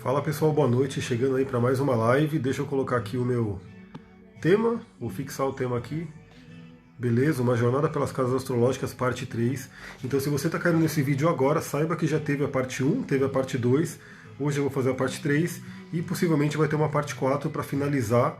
Fala pessoal, boa noite, chegando aí para mais uma live. Deixa eu colocar aqui o meu tema, vou fixar o tema aqui. Beleza, uma jornada pelas casas astrológicas, parte 3. Então se você está caindo nesse vídeo agora, saiba que já teve a parte 1, teve a parte 2. Hoje eu vou fazer a parte 3 e possivelmente vai ter uma parte 4 para finalizar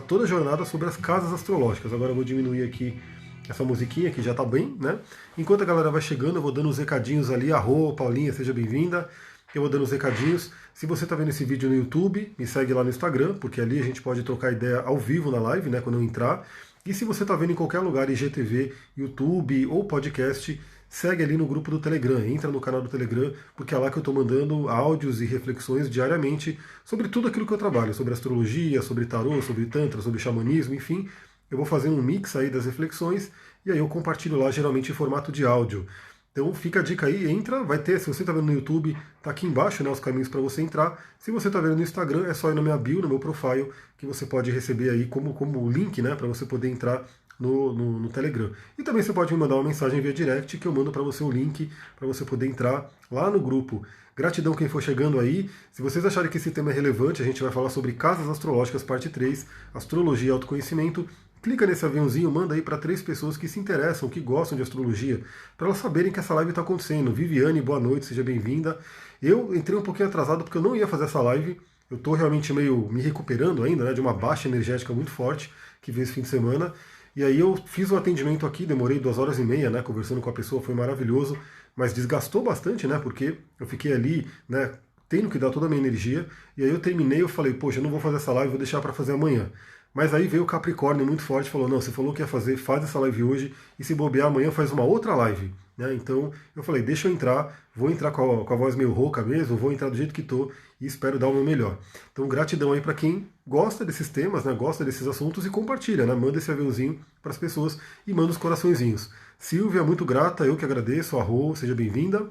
toda a jornada sobre as casas astrológicas. Agora eu vou diminuir aqui essa musiquinha que já está bem, né? Enquanto a galera vai chegando, eu vou dando os recadinhos ali. Arro, Paulinha, seja bem-vinda. Eu vou dando os recadinhos. Se você está vendo esse vídeo no YouTube, me segue lá no Instagram, porque ali a gente pode trocar ideia ao vivo na live, né, quando eu entrar. E se você está vendo em qualquer lugar, IGTV, YouTube ou podcast, segue ali no grupo do Telegram, entra no canal do Telegram, porque é lá que eu estou mandando áudios e reflexões diariamente sobre tudo aquilo que eu trabalho, sobre astrologia, sobre tarô, sobre tantra, sobre xamanismo, enfim. Eu vou fazendo um mix aí das reflexões e aí eu compartilho lá, geralmente em formato de áudio. Então fica a dica aí, entra, vai ter, se você está vendo no YouTube, tá aqui embaixo, né, os caminhos para você entrar. Se você está vendo no Instagram, é só ir na minha bio, no meu profile, que você pode receber aí como link, né, para você poder entrar no Telegram. E também você pode me mandar uma mensagem via direct, que eu mando para você o link, para você poder entrar lá no grupo. Gratidão quem for chegando aí. Se vocês acharem que esse tema é relevante, a gente vai falar sobre casas astrológicas, parte 3, astrologia e autoconhecimento. Clica nesse aviãozinho, manda aí para 3 pessoas que se interessam, que gostam de astrologia, para elas saberem que essa live está acontecendo. Viviane, boa noite, seja bem-vinda. Eu entrei um pouquinho atrasado porque eu não ia fazer essa live. Eu estou realmente meio me recuperando ainda, né, de uma baixa energética muito forte que veio esse fim de semana. E aí eu fiz o atendimento aqui, demorei 2 horas e meia, né, conversando com a pessoa, foi maravilhoso, mas desgastou bastante, né, porque eu fiquei ali, né, tendo que dar toda a minha energia. E aí eu terminei, eu falei, poxa, eu não vou fazer essa live, vou deixar para fazer amanhã. Mas aí veio o Capricórnio muito forte e falou, não, você falou que ia fazer, faz essa live hoje, e se bobear amanhã faz uma outra live. Né? Então eu falei, deixa eu entrar, vou entrar com a voz meio rouca mesmo, vou entrar do jeito que estou e espero dar o meu melhor. Então gratidão aí para quem gosta desses temas, né, gosta desses assuntos e compartilha, né, manda esse aviãozinho para as pessoas e manda os coraçõezinhos. Silvia, muito grata, eu que agradeço, Arro, seja bem-vinda.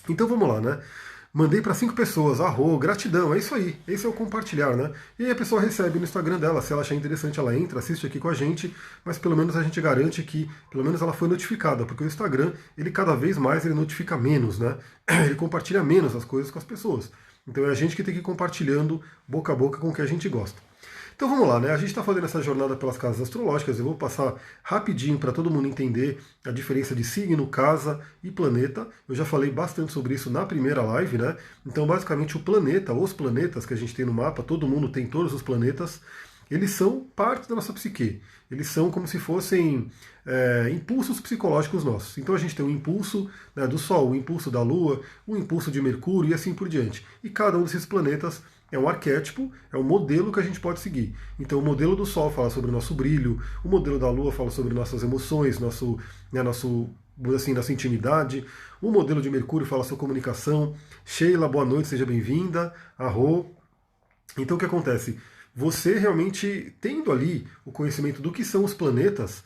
Então vamos lá, né? Mandei para 5 pessoas, gratidão, é isso aí, esse é o compartilhar, né? E aí a pessoa recebe no Instagram dela, se ela achar interessante, ela entra, assiste aqui com a gente, mas pelo menos a gente garante que, pelo menos ela foi notificada, porque o Instagram, ele cada vez mais ele notifica menos, né? Ele compartilha menos as coisas com as pessoas. Então é a gente que tem que ir compartilhando boca a boca com o que a gente gosta. Então vamos lá, né? A gente está fazendo essa jornada pelas casas astrológicas. Eu vou passar rapidinho para todo mundo entender a diferença de signo, casa e planeta. Eu já falei bastante sobre isso na primeira live, né? Então, basicamente, o planeta, os planetas que a gente tem no mapa, todo mundo tem todos os planetas, eles são parte da nossa psique. Eles são como se fossem impulsos psicológicos nossos. Então a gente tem o impulso, né, do Sol, o impulso da Lua, o impulso de Mercúrio e assim por diante. E cada um desses planetas é um arquétipo, é um modelo que a gente pode seguir. Então o modelo do Sol fala sobre o nosso brilho, o modelo da Lua fala sobre nossas emoções, nossa intimidade, o modelo de Mercúrio fala sobre comunicação. Sheila, boa noite, seja bem-vinda. Arro. Então o que acontece? Você realmente tendo ali o conhecimento do que são os planetas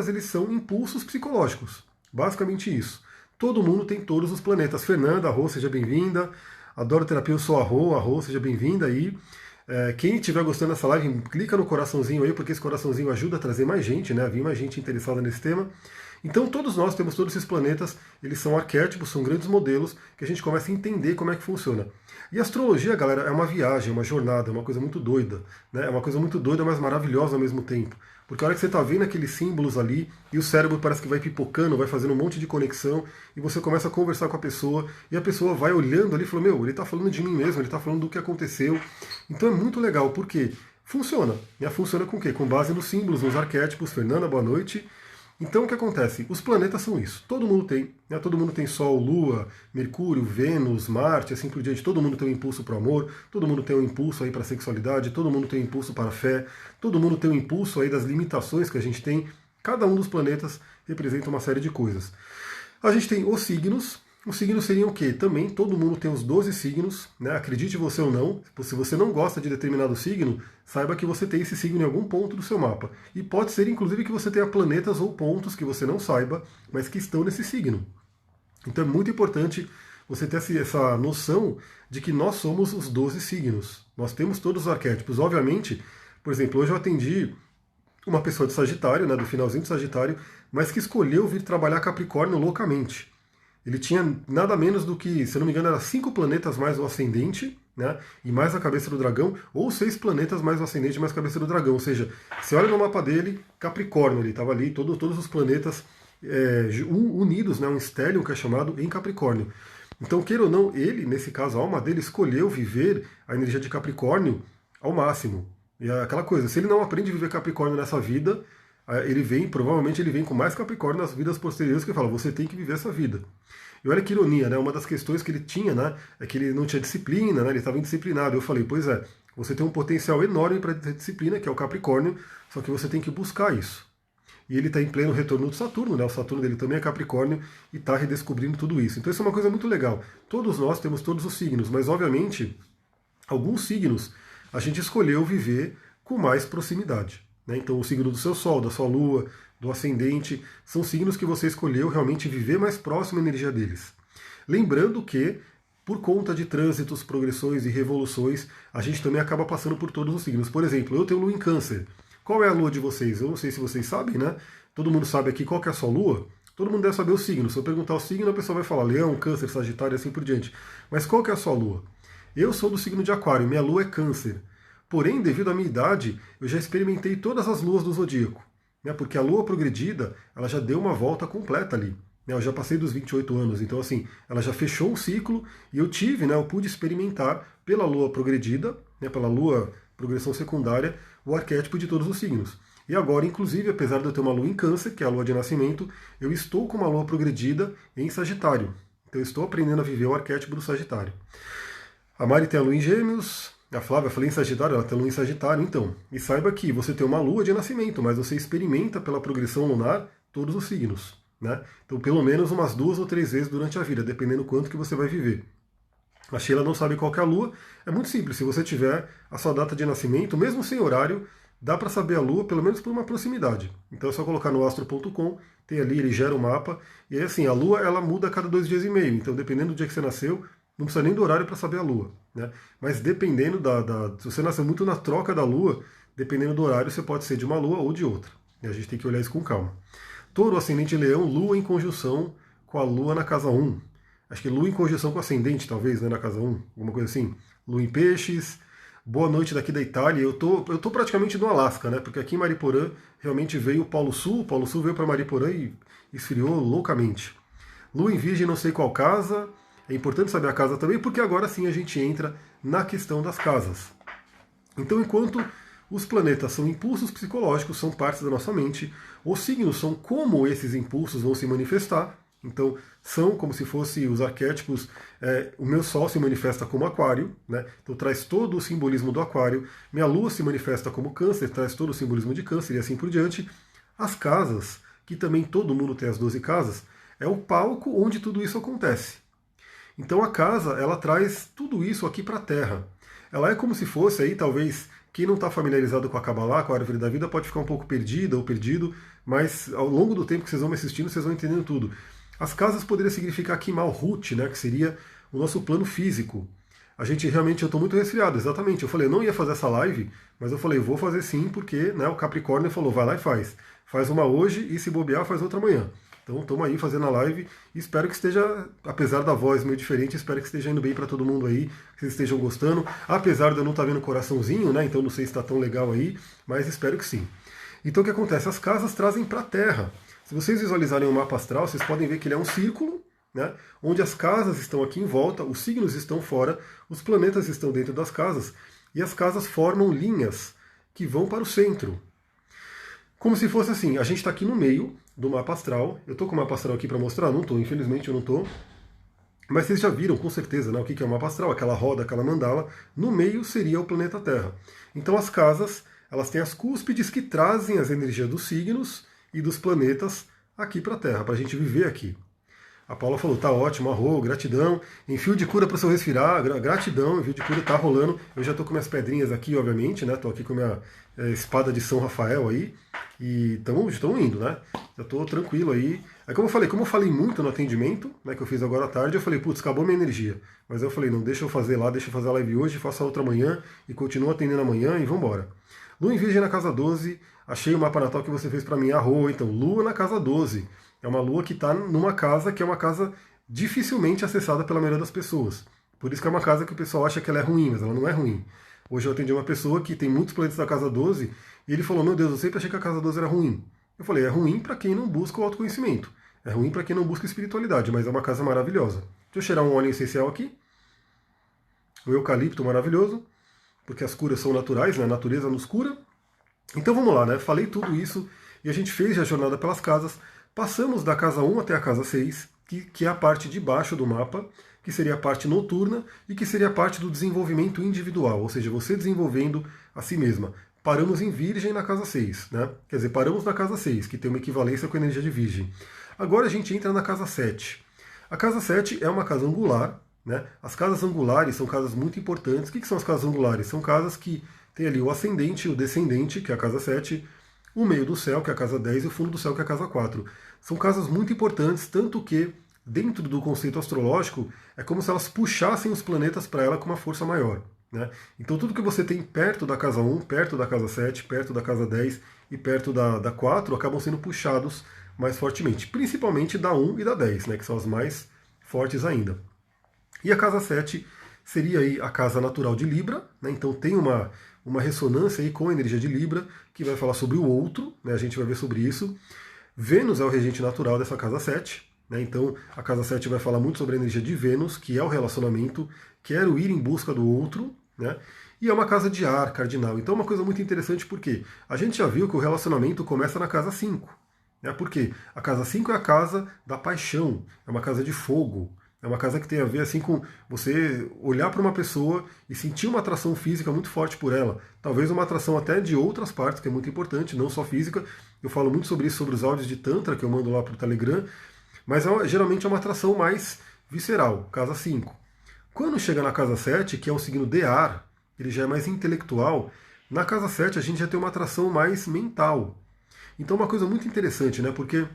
eles são impulsos psicológicos. Basicamente isso. Todo mundo tem todos os planetas. Fernanda, Arro, seja bem-vinda. Adoro terapia, eu sou Arro, seja bem-vinda aí. Quem estiver gostando dessa live, clica no coraçãozinho aí, porque esse coraçãozinho ajuda a trazer mais gente, né? Vir mais gente interessada nesse tema. Então todos nós temos todos esses planetas, eles são arquétipos, são grandes modelos, que a gente começa a entender como é que funciona. E a astrologia, galera, é uma viagem, uma jornada, é uma coisa muito doida. Né? É uma coisa muito doida, mas maravilhosa ao mesmo tempo. Porque a hora que você está vendo aqueles símbolos ali, e o cérebro parece que vai pipocando, vai fazendo um monte de conexão, e você começa a conversar com a pessoa, e a pessoa vai olhando ali e fala, meu, ele está falando de mim mesmo, ele está falando do que aconteceu. Então é muito legal, porque funciona. Né? Funciona com o quê? Com base nos símbolos, nos arquétipos. Fernanda, boa noite. Então o que acontece? Os planetas são isso. Todo mundo tem. Né? Todo mundo tem Sol, Lua, Mercúrio, Vênus, Marte, assim por diante. Todo mundo tem um impulso para o amor, todo mundo tem um impulso aí para a sexualidade, todo mundo tem um impulso para a fé, todo mundo tem um impulso aí das limitações que a gente tem. Cada um dos planetas representa uma série de coisas. A gente tem os signos. Os signos seriam o quê? Também todo mundo tem os 12 signos, né? Acredite você ou não, se você não gosta de determinado signo, saiba que você tem esse signo em algum ponto do seu mapa. E pode ser inclusive que você tenha planetas ou pontos que você não saiba, mas que estão nesse signo. Então é muito importante você ter essa noção de que nós somos os 12 signos. Nós temos todos os arquétipos. Obviamente, por exemplo, hoje eu atendi uma pessoa de Sagitário, né, do finalzinho de Sagitário, mas que escolheu vir trabalhar Capricórnio loucamente. ele tinha nada menos do que, se eu não me engano, era 5 planetas mais o ascendente, né? E mais a cabeça do dragão, ou 6 planetas mais o ascendente mais a cabeça do dragão. Ou seja, você olha no mapa dele, Capricórnio, ele estava ali, todos os planetas unidos, né? Um stellium que é chamado em Capricórnio. Então, queira ou não, ele, nesse caso, a alma dele escolheu viver a energia de Capricórnio ao máximo. E é aquela coisa, se ele não aprende a viver Capricórnio nessa vida, provavelmente ele vem com mais Capricórnio nas vidas posteriores que fala, você tem que viver essa vida. E olha que ironia, né? Uma das questões que ele tinha, né, é que ele não tinha disciplina, né? Ele estava indisciplinado. Eu falei, pois é, você tem um potencial enorme para ter disciplina, que é o Capricórnio, só que você tem que buscar isso. E ele está em pleno retorno do Saturno, né? O Saturno dele também é Capricórnio e está redescobrindo tudo isso. Então isso é uma coisa muito legal. Todos nós temos todos os signos, mas obviamente alguns signos a gente escolheu viver com mais proximidade, né? Então o signo do seu Sol, da sua Lua, do ascendente, são signos que você escolheu realmente viver mais próximo à energia deles. Lembrando que, por conta de trânsitos, progressões e revoluções, a gente também acaba passando por todos os signos. Por exemplo, eu tenho Lua em Câncer. Qual é a lua de vocês? Eu não sei se vocês sabem, né? Todo mundo sabe aqui qual que é a sua lua? Todo mundo deve saber o signo. Se eu perguntar o signo, a pessoa vai falar Leão, Câncer, Sagitário e assim por diante. Mas qual que é a sua lua? Eu sou do signo de Aquário, minha lua é Câncer. Porém, devido à minha idade, eu já experimentei todas as luas do zodíaco. Né? Porque a lua progredida, ela já deu uma volta completa ali. Né? Eu já passei dos 28 anos, então assim, ela já fechou um ciclo e eu pude experimentar pela lua progredida, né, pela lua progressão secundária, o arquétipo de todos os signos. E agora, inclusive, apesar de eu ter uma lua em Câncer, que é a lua de nascimento, eu estou com uma lua progredida em Sagitário. Então eu estou aprendendo a viver o arquétipo do Sagitário. A Mari tem a lua em Gêmeos, a Flávia, eu falei em Sagitário, ela tem a lua em Sagitário, então. E saiba que você tem uma lua de nascimento, mas você experimenta pela progressão lunar todos os signos. Né? Então, pelo menos umas 2 ou 3 vezes durante a vida, dependendo quanto que você vai viver. A Sheila não sabe qual que é a lua. É muito simples, se você tiver a sua data de nascimento, mesmo sem horário, dá para saber a lua, pelo menos por uma proximidade. Então é só colocar no astro.com, tem ali, ele gera o mapa, e aí assim, a lua ela muda a cada 2 dias e meio, então dependendo do dia que você nasceu, não precisa nem do horário para saber a lua. Né? Mas dependendo se você nasceu muito na troca da lua, dependendo do horário, você pode ser de uma lua ou de outra. E a gente tem que olhar isso com calma. Touro, ascendente Leão, lua em conjunção com a lua na casa 1. Acho que lua em conjunção com ascendente, talvez, né, na casa 1, alguma coisa assim. Lua em peixes, boa noite daqui da Itália. Eu tô praticamente no Alasca, né, porque aqui em Mariporã realmente veio o Polo Sul veio para Mariporã e esfriou loucamente. Lua em Virgem, não sei qual casa, é importante saber a casa também, porque agora sim a gente entra na questão das casas. Então, enquanto os planetas são impulsos psicológicos, são partes da nossa mente, os signos são como esses impulsos vão se manifestar. Então, são como se fossem os arquétipos. O meu Sol se manifesta como Aquário, né? Então traz todo o simbolismo do Aquário. Minha Lua se manifesta como Câncer, traz todo o simbolismo de Câncer e assim por diante. As casas, que também todo mundo tem as 12 casas, é o palco onde tudo isso acontece. Então a casa, ela traz tudo isso aqui para a Terra. Ela é como se fosse aí, talvez, quem não está familiarizado com a Kabbalah, com a árvore da vida, pode ficar um pouco perdida ou perdido, mas ao longo do tempo que vocês vão me assistindo, vocês vão entendendo tudo. As casas poderiam significar aqui Malhut, né, que seria o nosso plano físico. A gente realmente, eu estou muito resfriado, exatamente. Eu falei, eu não ia fazer essa live, mas eu falei, vou fazer sim, porque né, o Capricórnio falou, vai lá e faz. Faz uma hoje e se bobear, faz outra amanhã. Então estamos aí fazendo a live e espero que esteja, apesar da voz meio diferente, espero que esteja indo bem para todo mundo aí, que vocês estejam gostando. Apesar de eu não estar vendo coraçãozinho, né, então não sei se está tão legal aí, mas espero que sim. Então o que acontece? As casas trazem para a Terra. Se vocês visualizarem o mapa astral, vocês podem ver que ele é um círculo, né, onde as casas estão aqui em volta, os signos estão fora, os planetas estão dentro das casas, e as casas formam linhas que vão para o centro. Como se fosse assim, a gente está aqui no meio do mapa astral. Eu estou com o mapa astral aqui para mostrar? Não estou, infelizmente eu não estou. Mas vocês já viram, com certeza, né, o que é o mapa astral, aquela roda, aquela mandala. No meio seria o planeta Terra. Então as casas, elas têm as cúspides que trazem as energias dos signos e dos planetas aqui para a Terra, para a gente viver aqui. A Paula falou, tá ótimo, arro, gratidão. Envio de cura para o seu respirar, gratidão, envio de cura tá rolando. Eu já estou com minhas pedrinhas aqui, obviamente, né? Estou aqui com minha espada de São Rafael aí. E estamos indo, né? Já estou tranquilo aí. Aí como eu falei muito no atendimento, né, que eu fiz agora à tarde, eu falei, putz, acabou minha energia. Mas eu falei, não, deixa eu fazer lá, deixa eu fazer a live hoje, faço a outra amanhã e continuo atendendo amanhã e vambora. Lua em Virgem na casa 12, achei o mapa natal que você fez para mim, arro, então, Lua na casa 12. É uma lua que está numa casa que é uma casa dificilmente acessada pela maioria das pessoas. Por isso que é uma casa que o pessoal acha que ela é ruim, mas ela não é ruim. Hoje eu atendi uma pessoa que tem muitos planetas da casa 12 e ele falou: Meu Deus, eu sempre achei que a casa 12 era ruim. Eu falei: é ruim para quem não busca o autoconhecimento. É ruim para quem não busca espiritualidade, mas é uma casa maravilhosa. Deixa eu cheirar um óleo essencial aqui. O eucalipto maravilhoso, porque as curas são naturais, né? A natureza nos cura. Então vamos lá, né? Falei tudo isso e a gente fez a jornada pelas casas. Passamos da casa 1 até a casa 6, que é a parte de baixo do mapa, que seria a parte noturna e que seria a parte do desenvolvimento individual, ou seja, você desenvolvendo a si mesma. Paramos em Virgem na casa 6, né? Quer dizer, paramos na casa 6, que tem uma equivalência com a energia de Virgem. Agora a gente entra na casa 7. A casa 7 é uma casa angular, né? As casas angulares são casas muito importantes. O que são as casas angulares? São casas que tem ali o ascendente e o descendente, que é a casa 7, o meio do céu, que é a casa 10, e o fundo do céu, que é a casa 4. São casas muito importantes, tanto que, dentro do conceito astrológico, é como se elas puxassem os planetas para ela com uma força maior. Né? Então tudo que você tem perto da casa 1, perto da casa 7, perto da casa 10 e perto da 4 acabam sendo puxados mais fortemente, principalmente da 1 e da 10, né, que são as mais fortes ainda. E a casa 7 seria aí a casa natural de Libra, né, então tem uma ressonância aí com a energia de Libra, que vai falar sobre o outro, né, a gente vai ver sobre isso. Vênus é o regente natural dessa casa 7, né, então a casa 7 vai falar muito sobre a energia de Vênus, que é o relacionamento, quero ir em busca do outro, né, e é uma casa de ar cardinal. Então é uma coisa muito interessante porque a gente já viu que o relacionamento começa na casa 5. Né, porque a casa 5 é a casa da paixão, é uma casa de fogo, é uma casa que tem a ver assim com você olhar para uma pessoa e sentir uma atração física muito forte por ela. Talvez uma atração até de outras partes, que é muito importante, não só física. Eu falo muito sobre isso, sobre os áudios de Tantra que eu mando lá para o Telegram. Mas geralmente é uma atração mais visceral, casa 5. Quando chega na casa 7, que é um signo de ar, ele já é mais intelectual, na casa 7 a gente já tem uma atração mais mental. Então uma coisa muito interessante, né? Porque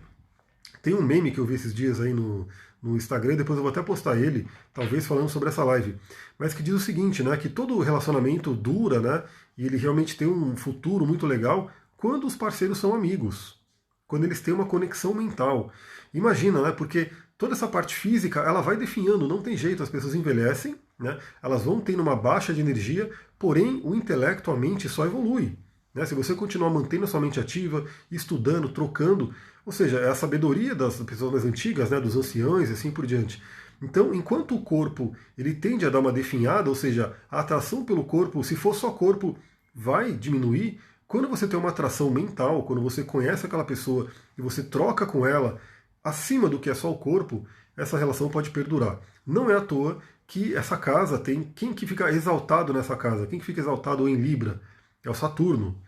tem um meme que eu vi esses dias aí no Instagram, depois eu vou até postar ele, talvez falando sobre essa live, mas que diz o seguinte, né? Que todo relacionamento dura, né? E ele realmente tem um futuro muito legal quando os parceiros são amigos, quando eles têm uma conexão mental. Imagina, né? Porque toda essa parte física, ela vai definhando, não tem jeito, as pessoas envelhecem, né? Elas vão tendo uma baixa de energia, porém o intelecto, a mente só evolui. Né? Se você continuar mantendo a sua mente ativa, estudando, trocando, ou seja, é a sabedoria das pessoas mais antigas, né? Dos anciãos e assim por diante. Então, enquanto o corpo ele tende a dar uma definhada, ou seja, a atração pelo corpo, se for só corpo, vai diminuir. Quando você tem uma atração mental, quando você conhece aquela pessoa e você troca com ela acima do que é só o corpo, essa relação pode perdurar. Não é à toa que essa casa tem quem que fica exaltado nessa casa, quem que fica exaltado em Libra? É o Saturno.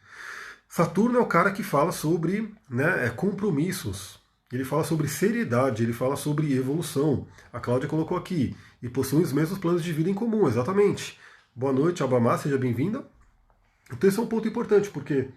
Saturno é o cara que fala sobre, né, compromissos. Ele fala sobre seriedade, ele fala sobre evolução. A Cláudia colocou aqui. E possuem os mesmos planos de vida em comum, exatamente. Boa noite, Abamá, seja bem-vinda. Então esse é um ponto importante, porque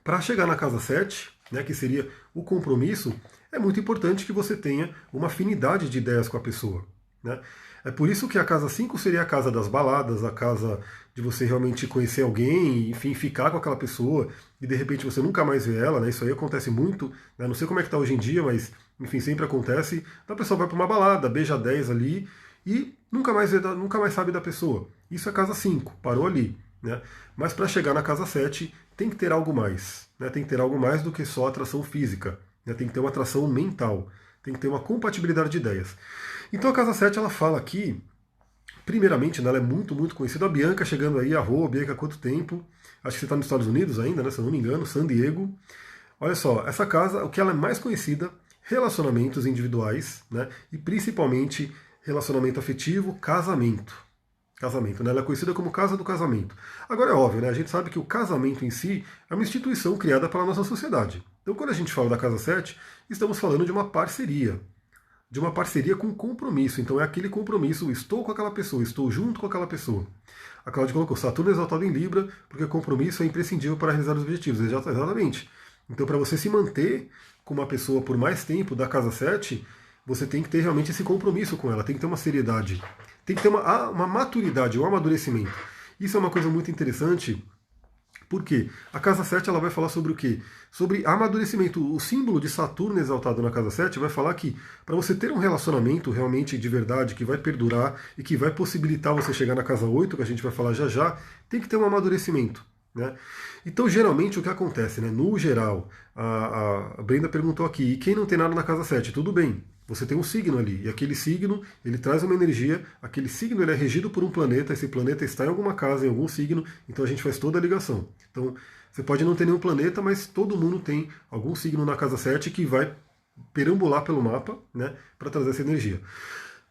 para chegar na casa 7, né, que seria o compromisso, é muito importante que você tenha uma afinidade de ideias com a pessoa. Né? É por isso que a casa 5 seria a casa das baladas, a casa de você realmente conhecer alguém, enfim, ficar com aquela pessoa e de repente você nunca mais vê ela, né? Isso aí acontece muito, né? Não sei como é que está hoje em dia, mas enfim, sempre acontece. A pessoa vai para uma balada, beija 10 ali e nunca mais sabe da pessoa. Isso é casa 5, parou ali. Né? Mas para chegar na casa 7 tem que ter algo mais. Né? Tem que ter algo mais do que só atração física. Né? Tem que ter uma atração mental. Tem que ter uma compatibilidade de ideias. Então a casa 7 ela fala aqui, primeiramente, né, ela é muito, muito conhecida. A Bianca chegando aí, Bianca, há quanto tempo? Acho que você está nos Estados Unidos ainda, né, se eu não me engano, San Diego. Olha só, essa casa, o que ela é mais conhecida, relacionamentos individuais, né, e principalmente relacionamento afetivo, casamento. Casamento, né? Ela é conhecida como casa do casamento. Agora é óbvio, né? A gente sabe que o casamento em si é uma instituição criada pela nossa sociedade. Então quando a gente fala da casa 7, estamos falando de uma parceria com compromisso. Então é aquele compromisso, estou com aquela pessoa, estou junto com aquela pessoa. A Cláudia colocou, Saturno é exaltado em Libra, porque compromisso é imprescindível para realizar os objetivos. Exatamente. Então para você se manter com uma pessoa por mais tempo da casa 7, você tem que ter realmente esse compromisso com ela, tem que ter uma seriedade, tem que ter uma maturidade, um amadurecimento. Isso é uma coisa muito interessante, Por quê? A casa 7 ela vai falar sobre o quê? Sobre amadurecimento. O símbolo de Saturno exaltado na casa 7 vai falar que para você ter um relacionamento realmente de verdade, que vai perdurar e que vai possibilitar você chegar na casa 8, que a gente vai falar já já, tem que ter um amadurecimento. Né? Então, geralmente, o que acontece? Né? No geral, a Brenda perguntou aqui, e quem não tem nada na casa 7? Tudo bem, você tem um signo ali, e aquele signo, ele traz uma energia, aquele signo ele é regido por um planeta, esse planeta está em alguma casa, em algum signo, então a gente faz toda a ligação. Então, você pode não ter nenhum planeta, mas todo mundo tem algum signo na casa 7 que vai perambular pelo mapa, né, para trazer essa energia.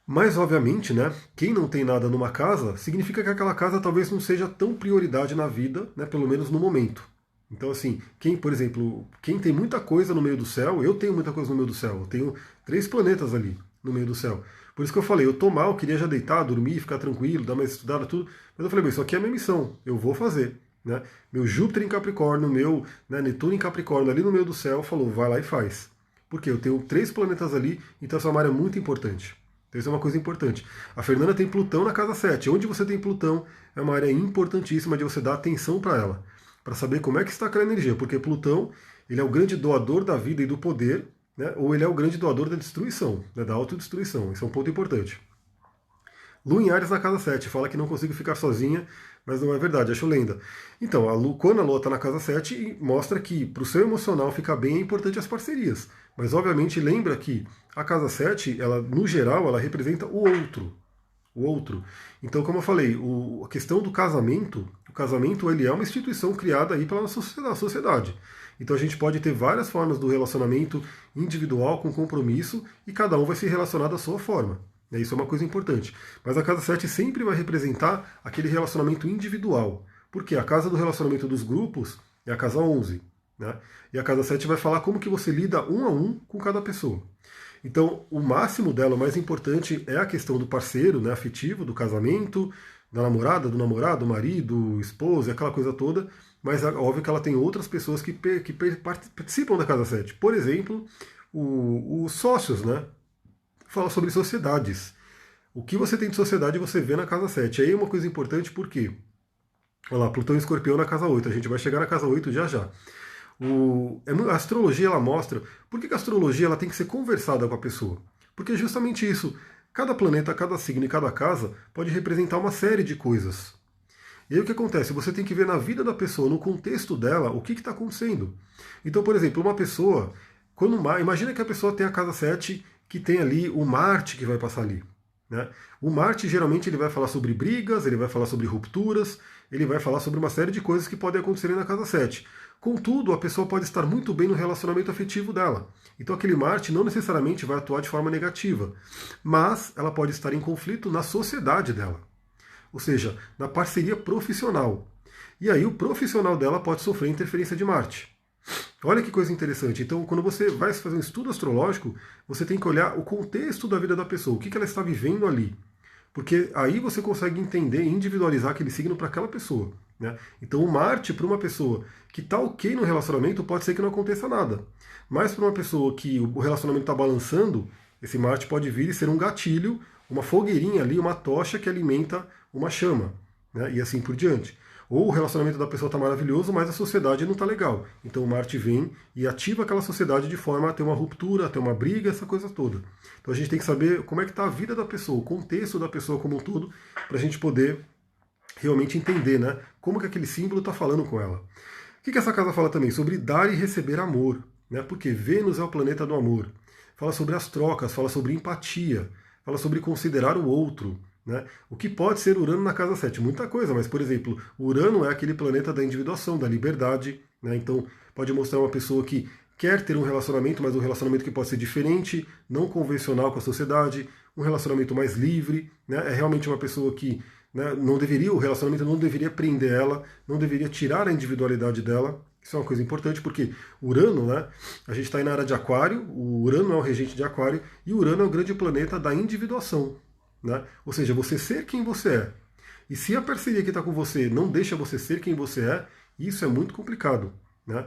Mas, obviamente, né, quem não tem nada numa casa, significa que aquela casa talvez não seja tão prioridade na vida, né, pelo menos no momento. Então, assim, quem, por exemplo, quem tem muita coisa no meio do céu, eu tenho muita coisa no meio do céu, eu tenho 3 planetas ali no meio do céu. Por isso que eu falei, eu tô mal, queria já deitar, dormir, ficar tranquilo, dar mais estudada, tudo, mas eu falei, isso aqui é a minha missão, eu vou fazer. Né? Meu Júpiter em Capricórnio, meu, né, Netuno em Capricórnio, ali no meio do céu, falou, vai lá e faz. Porque eu tenho 3 planetas ali, então essa é uma área muito importante. Então isso é uma coisa importante. A Fernanda tem Plutão na casa 7. Onde você tem Plutão é uma área importantíssima de você dar atenção para ela, para saber como é que está aquela energia, porque Plutão ele é o grande doador da vida e do poder, né, ou ele é o grande doador da destruição, né, da autodestruição. Isso é um ponto importante. Lua em Ares na casa 7, fala que não consigo ficar sozinha, mas não é verdade, acho lenda. Então, quando a Lua está na casa 7, mostra que para o seu emocional ficar bem é importante as parcerias. Mas, obviamente, lembra que a casa 7, ela, no geral, ela representa o outro. O outro. Então, como eu falei, a questão do casamento, o casamento ele é uma instituição criada aí pela sociedade. Então a gente pode ter várias formas do relacionamento individual com compromisso e cada um vai se relacionar da sua forma. Isso é uma coisa importante. Mas a casa 7 sempre vai representar aquele relacionamento individual. Porque a casa do relacionamento dos grupos é a casa 11. Né? E a casa 7 vai falar como que você lida um a um com cada pessoa. Então, o máximo dela, o mais importante, é a questão do parceiro, né, afetivo, do casamento, da namorada, do namorado, marido, esposa, aquela coisa toda. Mas é óbvio que ela tem outras pessoas que participam da casa 7. Por exemplo, os sócios, né? Fala sobre sociedades. O que você tem de sociedade você vê na casa 7. Aí é uma coisa importante porque, olha lá, Plutão e Escorpião na casa 8. A gente vai chegar na casa 8 já já. A astrologia ela mostra por que a astrologia ela tem que ser conversada com a pessoa. Porque é justamente isso. Cada planeta, cada signo e cada casa pode representar uma série de coisas. E aí o que acontece? Você tem que ver na vida da pessoa, no contexto dela, o que está acontecendo. Então, por exemplo, uma pessoa, imagina que a pessoa tem a casa 7 que tem ali o Marte que vai passar ali. Né? O Marte geralmente ele vai falar sobre brigas, ele vai falar sobre rupturas, ele vai falar sobre uma série de coisas que podem acontecer na casa 7. Contudo, a pessoa pode estar muito bem no relacionamento afetivo dela. Então aquele Marte não necessariamente vai atuar de forma negativa, mas ela pode estar em conflito na sociedade dela. Ou seja, na parceria profissional. E aí o profissional dela pode sofrer interferência de Marte. Olha que coisa interessante. Então, quando você vai fazer um estudo astrológico, você tem que olhar o contexto da vida da pessoa, o que ela está vivendo ali. Porque aí você consegue entender e individualizar aquele signo para aquela pessoa. Né? Então, o Marte, para uma pessoa que está ok no relacionamento, pode ser que não aconteça nada. Mas para uma pessoa que o relacionamento está balançando, esse Marte pode vir e ser um gatilho, uma fogueirinha ali, uma tocha que alimenta uma chama. Né? E assim por diante. Ou o relacionamento da pessoa está maravilhoso, mas a sociedade não está legal. Então o Marte vem e ativa aquela sociedade de forma a ter uma ruptura, a ter uma briga, essa coisa toda. Então a gente tem que saber como é que está a vida da pessoa, o contexto da pessoa como um todo, para a gente poder realmente entender, né, como que aquele símbolo está falando com ela. O que essa casa fala também? Sobre dar e receber amor. Né? Porque Vênus é o planeta do amor. Fala sobre as trocas, fala sobre empatia, fala sobre considerar o outro. Né? O que pode ser Urano na casa 7? Muita coisa, mas, por exemplo, Urano é aquele planeta da individuação, da liberdade. Né? Então, pode mostrar uma pessoa que quer ter um relacionamento, mas um relacionamento que pode ser diferente, não convencional com a sociedade, um relacionamento mais livre. Né? É realmente uma pessoa que, né, não deveria, o relacionamento não deveria prender ela, não deveria tirar a individualidade dela. Isso é uma coisa importante porque Urano, né, a gente está aí na área de Aquário, o Urano é o regente de Aquário, e Urano é o grande planeta da individuação. Né? Ou seja, você ser quem você é. E se a parceria que está com você não deixa você ser quem você é, isso é muito complicado. Né?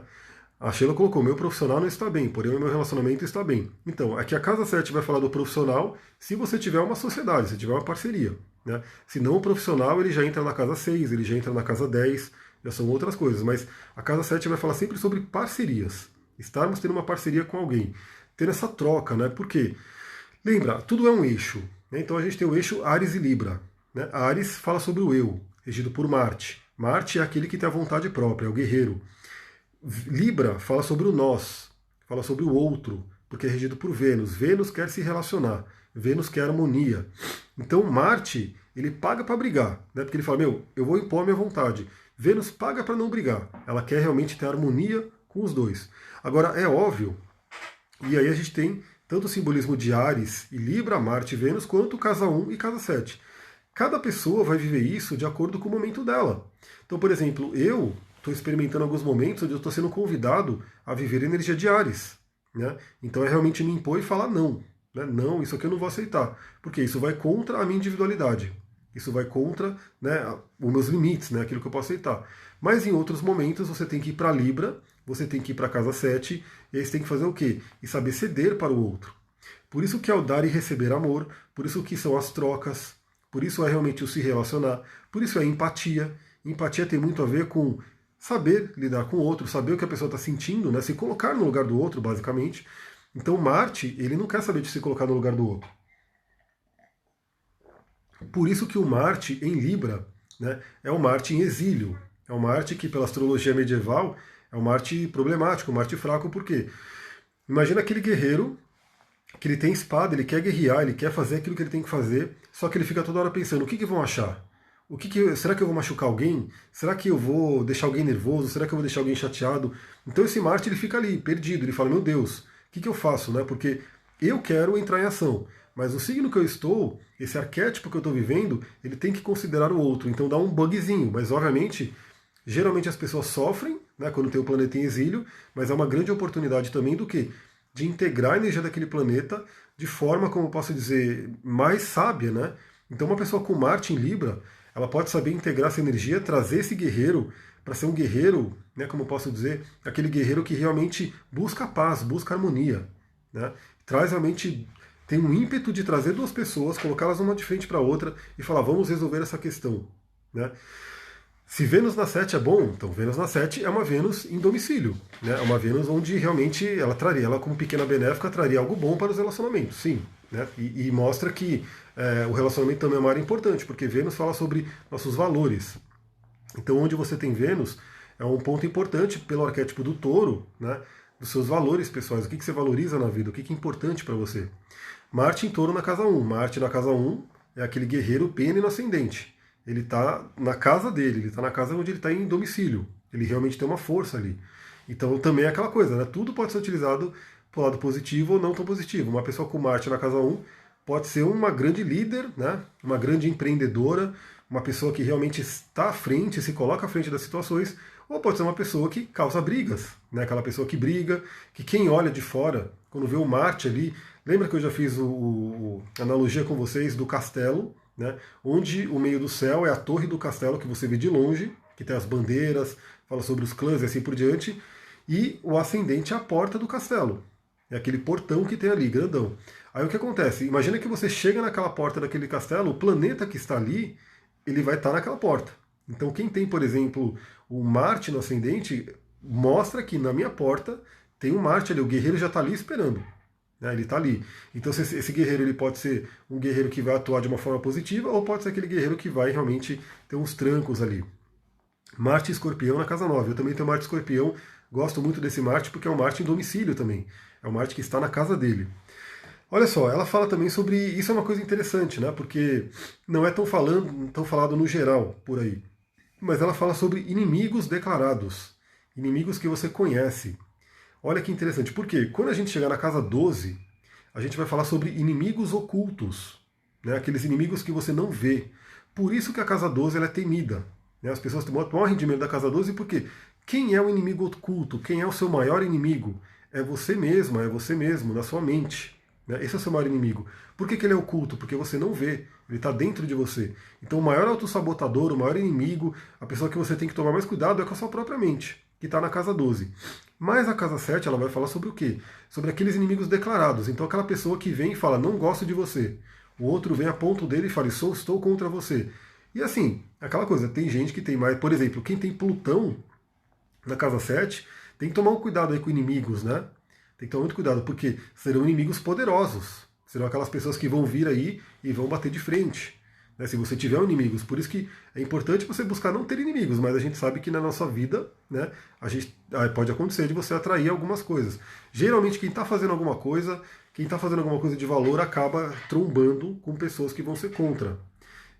A Sheila colocou, meu profissional não está bem, porém o meu relacionamento está bem. Então, aqui a casa 7 vai falar do profissional se você tiver uma sociedade, se tiver uma parceria. Né? Se não, o profissional ele já entra na casa 6, ele já entra na casa 10, já são outras coisas, mas a casa 7 vai falar sempre sobre parcerias, estarmos tendo uma parceria com alguém, ter essa troca, né? Porque, lembra, tudo é um eixo, né? Então a gente tem o eixo Áries e Libra, né? Áries fala sobre o eu, regido por Marte. Marte é aquele que tem a vontade própria, é o guerreiro. Libra fala sobre o nós, fala sobre o outro, porque é regido por Vênus. Vênus quer se relacionar, Vênus quer harmonia. Então Marte, ele paga para brigar, né? Porque ele fala, meu, eu vou impor a minha vontade. Vênus paga para não brigar, ela quer realmente ter harmonia com os dois. Agora, é óbvio, e aí a gente tem tanto o simbolismo de Áries e Libra, Marte e Vênus, quanto casa 1 e casa 7. Cada pessoa vai viver isso de acordo com o momento dela. Então, por exemplo, eu estou experimentando alguns momentos onde eu estou sendo convidado a viver energia de Áries, né? Então é realmente me impor e falar não. Né? Não, isso aqui eu não vou aceitar. Porque isso vai contra a minha individualidade. Isso vai contra, né, os meus limites, né, aquilo que eu posso aceitar. Mas em outros momentos você tem que ir para Libra, você tem que ir para a casa 7, e aí você tem que fazer o quê? E saber ceder para o outro. Por isso que é o dar e receber amor, por isso que são as trocas, por isso é realmente o se relacionar, por isso é a empatia. Empatia tem muito a ver com saber lidar com o outro, saber o que a pessoa está sentindo, né? Se colocar no lugar do outro, basicamente. Então Marte, ele não quer saber de se colocar no lugar do outro. Por isso que o Marte em Libra, né, é o Marte em exílio. É o Marte que, pela astrologia medieval, é um Marte problemático, um Marte fraco, por quê? Imagina aquele guerreiro que ele tem espada, ele quer guerrear, ele quer fazer aquilo que ele tem que fazer, só que ele fica toda hora pensando, o que vão achar? Será que eu vou machucar alguém? Será que eu vou deixar alguém nervoso? Será que eu vou deixar alguém chateado? Então esse Marte ele fica ali, perdido, ele fala, meu Deus, o que eu faço? Né? Porque eu quero entrar em ação, mas o signo que eu estou, esse arquétipo que eu estou vivendo, ele tem que considerar o outro, então dá um bugzinho, mas obviamente, geralmente as pessoas sofrem, né, quando tem o planeta em exílio, mas é uma grande oportunidade também do quê? De integrar a energia daquele planeta de forma, como eu posso dizer, mais sábia, né? Então uma pessoa com Marte em Libra, ela pode saber integrar essa energia, trazer esse guerreiro para ser um guerreiro, né, como eu posso dizer, aquele guerreiro que realmente busca a paz, busca a harmonia, né? Traz realmente, tem um ímpeto de trazer duas pessoas, colocá-las uma de frente para a outra e falar, vamos resolver essa questão, né? Se Vênus na 7 é bom, então Vênus na 7 é uma Vênus em domicílio, né? É uma Vênus onde realmente ela traria, ela como pequena benéfica traria algo bom para os relacionamentos, sim. Né? E mostra que o relacionamento também é uma área importante, porque Vênus fala sobre nossos valores. Então onde você tem Vênus é um ponto importante pelo arquétipo do touro, né? Dos seus valores pessoais, o que você valoriza na vida, o que é importante para você. Marte em touro na casa 1, Marte na casa 1 é aquele guerreiro pene no ascendente. Ele está na casa dele, ele está na casa onde ele está em domicílio. Ele realmente tem uma força ali. Então também é aquela coisa, né? Tudo pode ser utilizado para o lado positivo ou não tão positivo. Uma pessoa com Marte na casa 1 pode ser uma grande líder, né? Uma grande empreendedora, uma pessoa que realmente está à frente, se coloca à frente das situações, ou pode ser uma pessoa que causa brigas, né? Aquela pessoa que briga, que quem olha de fora, quando vê o Marte ali, lembra que eu já fiz a analogia com vocês do castelo, né, onde o meio do céu é a torre do castelo que você vê de longe, que tem as bandeiras, fala sobre os clãs e assim por diante, e o ascendente é a porta do castelo. É aquele portão que tem ali, grandão. Aí o que acontece? Imagina que você chega naquela porta daquele castelo, o planeta que está ali, ele vai estar naquela porta. Então quem tem, por exemplo, o Marte no ascendente, mostra que na minha porta tem um Marte ali, o guerreiro já está ali esperando. Ele está ali. Então esse guerreiro ele pode ser um guerreiro que vai atuar de uma forma positiva ou pode ser aquele guerreiro que vai realmente ter uns trancos ali. Marte e Escorpião na casa 9. Eu também tenho Marte e Escorpião. Gosto muito desse Marte porque é um Marte em domicílio também. É um Marte que está na casa dele. Olha só, ela fala também sobre... Isso é uma coisa interessante, né? Porque não é tão falado no geral por aí. Mas ela fala sobre inimigos declarados. Inimigos que você conhece. Olha que interessante, porque quando a gente chegar na casa 12, a gente vai falar sobre inimigos ocultos, né? Aqueles inimigos que você não vê. Por isso que a casa 12 ela é temida. Né? As pessoas morrem de medo da casa 12 porque quem é o inimigo oculto? Quem é o seu maior inimigo? É você mesmo, é você mesmo, na sua mente. Né? Esse é o seu maior inimigo. Por que ele é oculto? Porque você não vê, ele está dentro de você. Então o maior autossabotador, o maior inimigo, a pessoa que você tem que tomar mais cuidado é com a sua própria mente, que está na casa 12. Mas a casa 7 ela vai falar sobre o quê? Sobre aqueles inimigos declarados. Então aquela pessoa que vem e fala, não gosto de você. O outro vem a ponto dele e fala, estou contra você. E assim, aquela coisa, tem gente que tem mais, por exemplo, quem tem Plutão na casa 7 tem que tomar um cuidado aí com inimigos, né? Tem que tomar muito cuidado, porque serão inimigos poderosos. Serão aquelas pessoas que vão vir aí e vão bater de frente, né, se você tiver inimigos. Por isso que é importante você buscar não ter inimigos, mas a gente sabe que na nossa vida, né, pode acontecer de você atrair algumas coisas. Geralmente quem está fazendo alguma coisa, de valor, acaba trombando com pessoas que vão ser contra.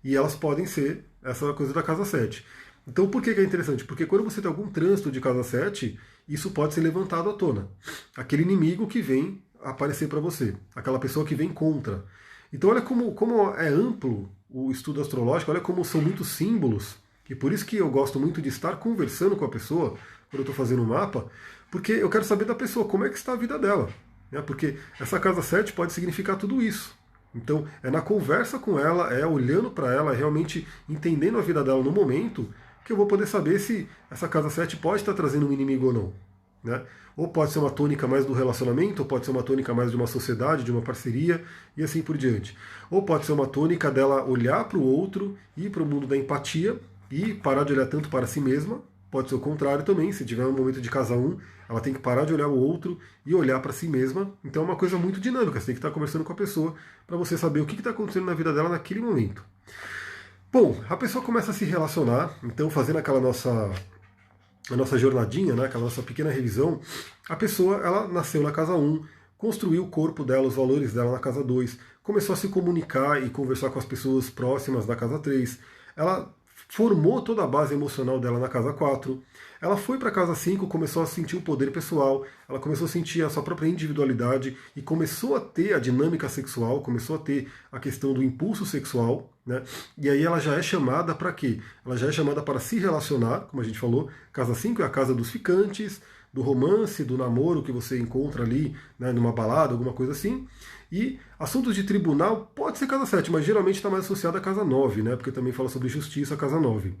E elas podem ser essa coisa da casa 7. Então por que é interessante? Porque quando você tem algum trânsito de casa 7, isso pode ser levantado à tona. Aquele inimigo que vem aparecer para você, aquela pessoa que vem contra. Então olha como é amplo o estudo astrológico, olha como são muitos símbolos, e por isso que eu gosto muito de estar conversando com a pessoa, quando eu estou fazendo um mapa, porque eu quero saber da pessoa como é que está a vida dela. Né? Porque essa casa 7 pode significar tudo isso. Então é na conversa com ela, é olhando para ela, é realmente entendendo a vida dela no momento, que eu vou poder saber se essa casa 7 pode estar trazendo um inimigo ou não. Né? Ou pode ser uma tônica mais do relacionamento, ou pode ser uma tônica mais de uma sociedade, de uma parceria, e assim por diante. Ou pode ser uma tônica dela olhar para o outro, ir para o mundo da empatia, e parar de olhar tanto para si mesma. Pode ser o contrário também, se tiver um momento de casa 1, ela tem que parar de olhar o outro e olhar para si mesma. Então é uma coisa muito dinâmica, você tem que estar conversando com a pessoa para você saber o que está acontecendo na vida dela naquele momento. Bom, a pessoa começa a se relacionar, então fazendo aquela a nossa jornadinha, né, aquela nossa pequena revisão, a pessoa ela nasceu na casa 1, construiu o corpo dela, os valores dela na casa 2, começou a se comunicar e conversar com as pessoas próximas da casa 3, ela formou toda a base emocional dela na casa 4, ela foi para a casa 5, começou a sentir o poder pessoal, ela começou a sentir a sua própria individualidade e começou a ter a dinâmica sexual, começou a ter a questão do impulso sexual, né? E aí ela já é chamada para quê? Ela já é chamada para se relacionar, como a gente falou, casa 5 é a casa dos ficantes, do romance, do namoro que você encontra ali, né, numa balada, alguma coisa assim. E assuntos de tribunal pode ser casa 7, mas geralmente está mais associado à casa 9, né? Porque também fala sobre justiça, a casa 9.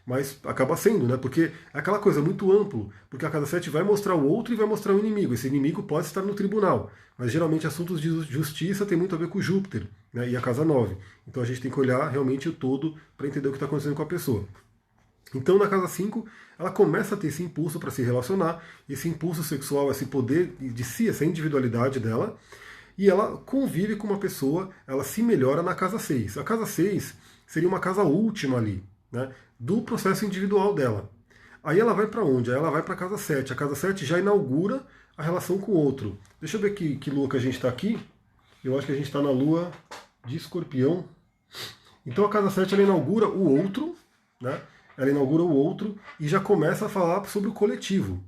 Mas acaba sendo, né? Porque é aquela coisa muito amplo, porque a casa 7 vai mostrar o outro e vai mostrar o inimigo. Esse inimigo pode estar no tribunal, mas geralmente assuntos de justiça tem muito a ver com Júpiter, né, e a casa 9. Então a gente tem que olhar realmente o todo para entender o que está acontecendo com a pessoa. Então na casa 5, ela começa a ter esse impulso para se relacionar, esse impulso sexual, esse poder de si, essa individualidade dela, e ela convive com uma pessoa, ela se melhora na casa 6. A casa 6 seria uma casa última ali, né, do processo individual dela. Aí ela vai para onde? Aí ela vai para a casa 7. A casa 7 já inaugura a relação com o outro. Deixa eu ver que lua que a gente está aqui. Eu acho que a gente está na lua de Escorpião. Então a casa 7 ela inaugura o outro, né? Ela inaugura o outro e já começa a falar sobre o coletivo.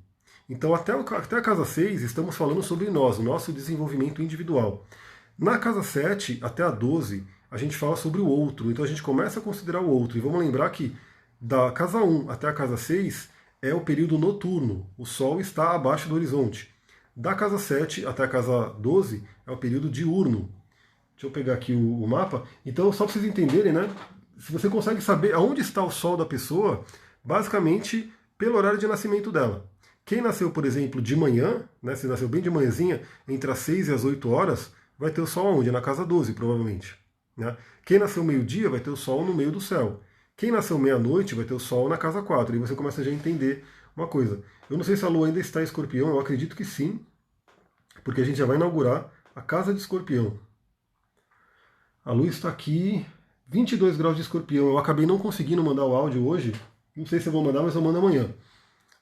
Então até a casa 6 estamos falando sobre nós, o nosso desenvolvimento individual. Na casa 7 até a 12 a gente fala sobre o outro, então a gente começa a considerar o outro. E vamos lembrar que da casa 1 até a casa 6 é o período noturno, o Sol está abaixo do horizonte. Da casa 7 até a casa 12 é o período diurno. Deixa eu pegar aqui o mapa. Então, só para vocês entenderem, né? Se você consegue saber aonde está o Sol da pessoa, basicamente pelo horário de nascimento dela. Quem nasceu, por exemplo, de manhã, né, se nasceu bem de manhãzinha, entre as 6 e as 8 horas, vai ter o Sol aonde? Na casa 12, provavelmente. Né? Quem nasceu meio-dia vai ter o Sol no meio do céu. Quem nasceu meia-noite vai ter o Sol na casa 4. E você começa já a entender uma coisa. Eu não sei se a Lua ainda está em Escorpião, eu acredito que sim, porque a gente já vai inaugurar a casa de Escorpião. A Lua está aqui, 22 graus de Escorpião. Eu acabei não conseguindo mandar o áudio hoje. Não sei se eu vou mandar, mas eu mando amanhã.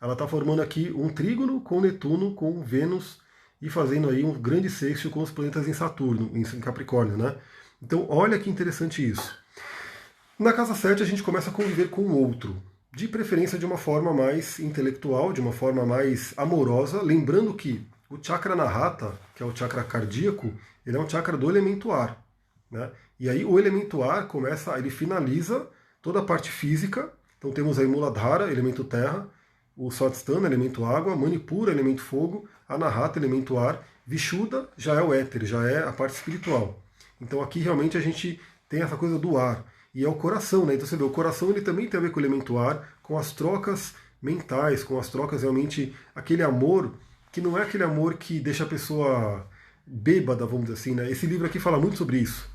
Ela está formando aqui um trígono com Netuno, com Vênus, e fazendo aí um grande sexto com os planetas em Saturno, em Capricórnio, né? Então, olha que interessante isso. Na casa 7 a gente começa a conviver com o outro, de preferência de uma forma mais intelectual, de uma forma mais amorosa, lembrando que o chakra Anahata, que é o chakra cardíaco, ele é um chakra do elemento ar, né? E aí o elemento ar ele finaliza toda a parte física. Então temos aí Muladhara, elemento terra, o Swadhisthana, elemento água, Manipura, elemento fogo, Anahata, elemento ar, Vishuddha já é o éter, já é a parte espiritual. Então aqui realmente a gente tem essa coisa do ar. E é o coração, né? Então você vê, o coração ele também tem a ver com o elemento ar, com as trocas mentais, com as trocas realmente, aquele amor que não é aquele amor que deixa a pessoa bêbada, vamos dizer assim, né? Esse livro aqui fala muito sobre isso,